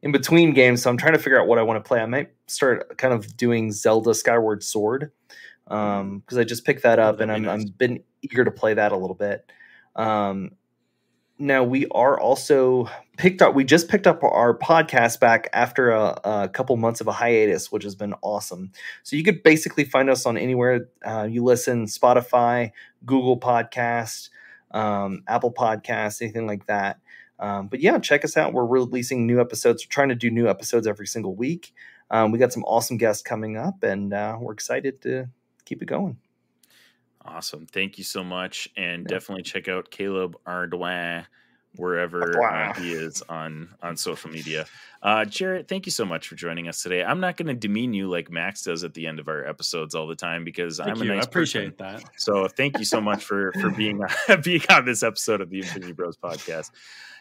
in between games, so I'm trying to figure out what I want to play. I might start kind of doing Zelda Skyward Sword, because I just picked that up, and I'm been eager to play that a little bit. Now we are also we just picked up our podcast back after a couple months of a hiatus, which has been awesome. So you could basically find us on anywhere you listen: Spotify, Google Podcast, Apple Podcasts, anything like that. But yeah, check us out. We're releasing new episodes. We're trying to do new episodes every single week. We got some awesome guests coming up, and we're excited to keep it going. Awesome. Thank you so much. And definitely check out Kaleb Ardoin wherever he is on social media. Jarret, thank you so much for joining us today. I'm not going to demean you like Max does at the end of our episodes all the time, because I'm a nice person. I appreciate that. So thank you so much for being on this episode of the Infinity Bros podcast.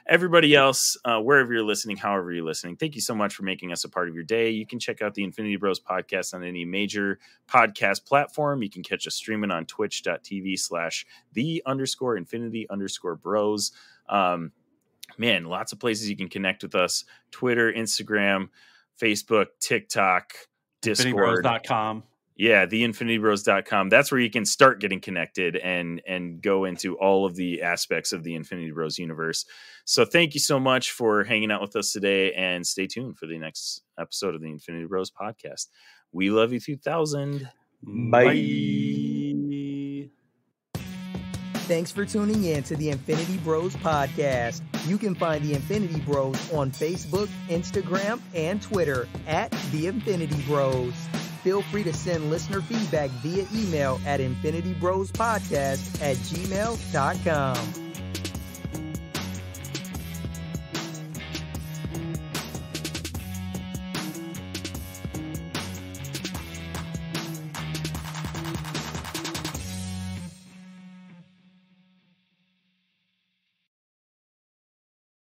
Everybody else, wherever you're listening, however you're listening, thank you so much for making us a part of your day. You can check out the Infinity Bros podcast on any major podcast platform. You can catch us streaming on twitch.tv/the_infinity_bros. Man, lots of places you can connect with us: Twitter, Instagram, Facebook, TikTok, Discord. InfinityBros.com. Yeah, theinfinitybros.com. That's where you can start getting connected and go into all of the aspects of the Infinity Bros universe. So thank you so much for hanging out with us today, and stay tuned for the next episode of the Infinity Bros podcast. We love you 2000. Bye. Thanks for tuning in to the Infinity Bros podcast. You can find the Infinity Bros on Facebook, Instagram, and Twitter at the Infinity Bros. Feel free to send listener feedback via email at infinitybrospodcast@gmail.com.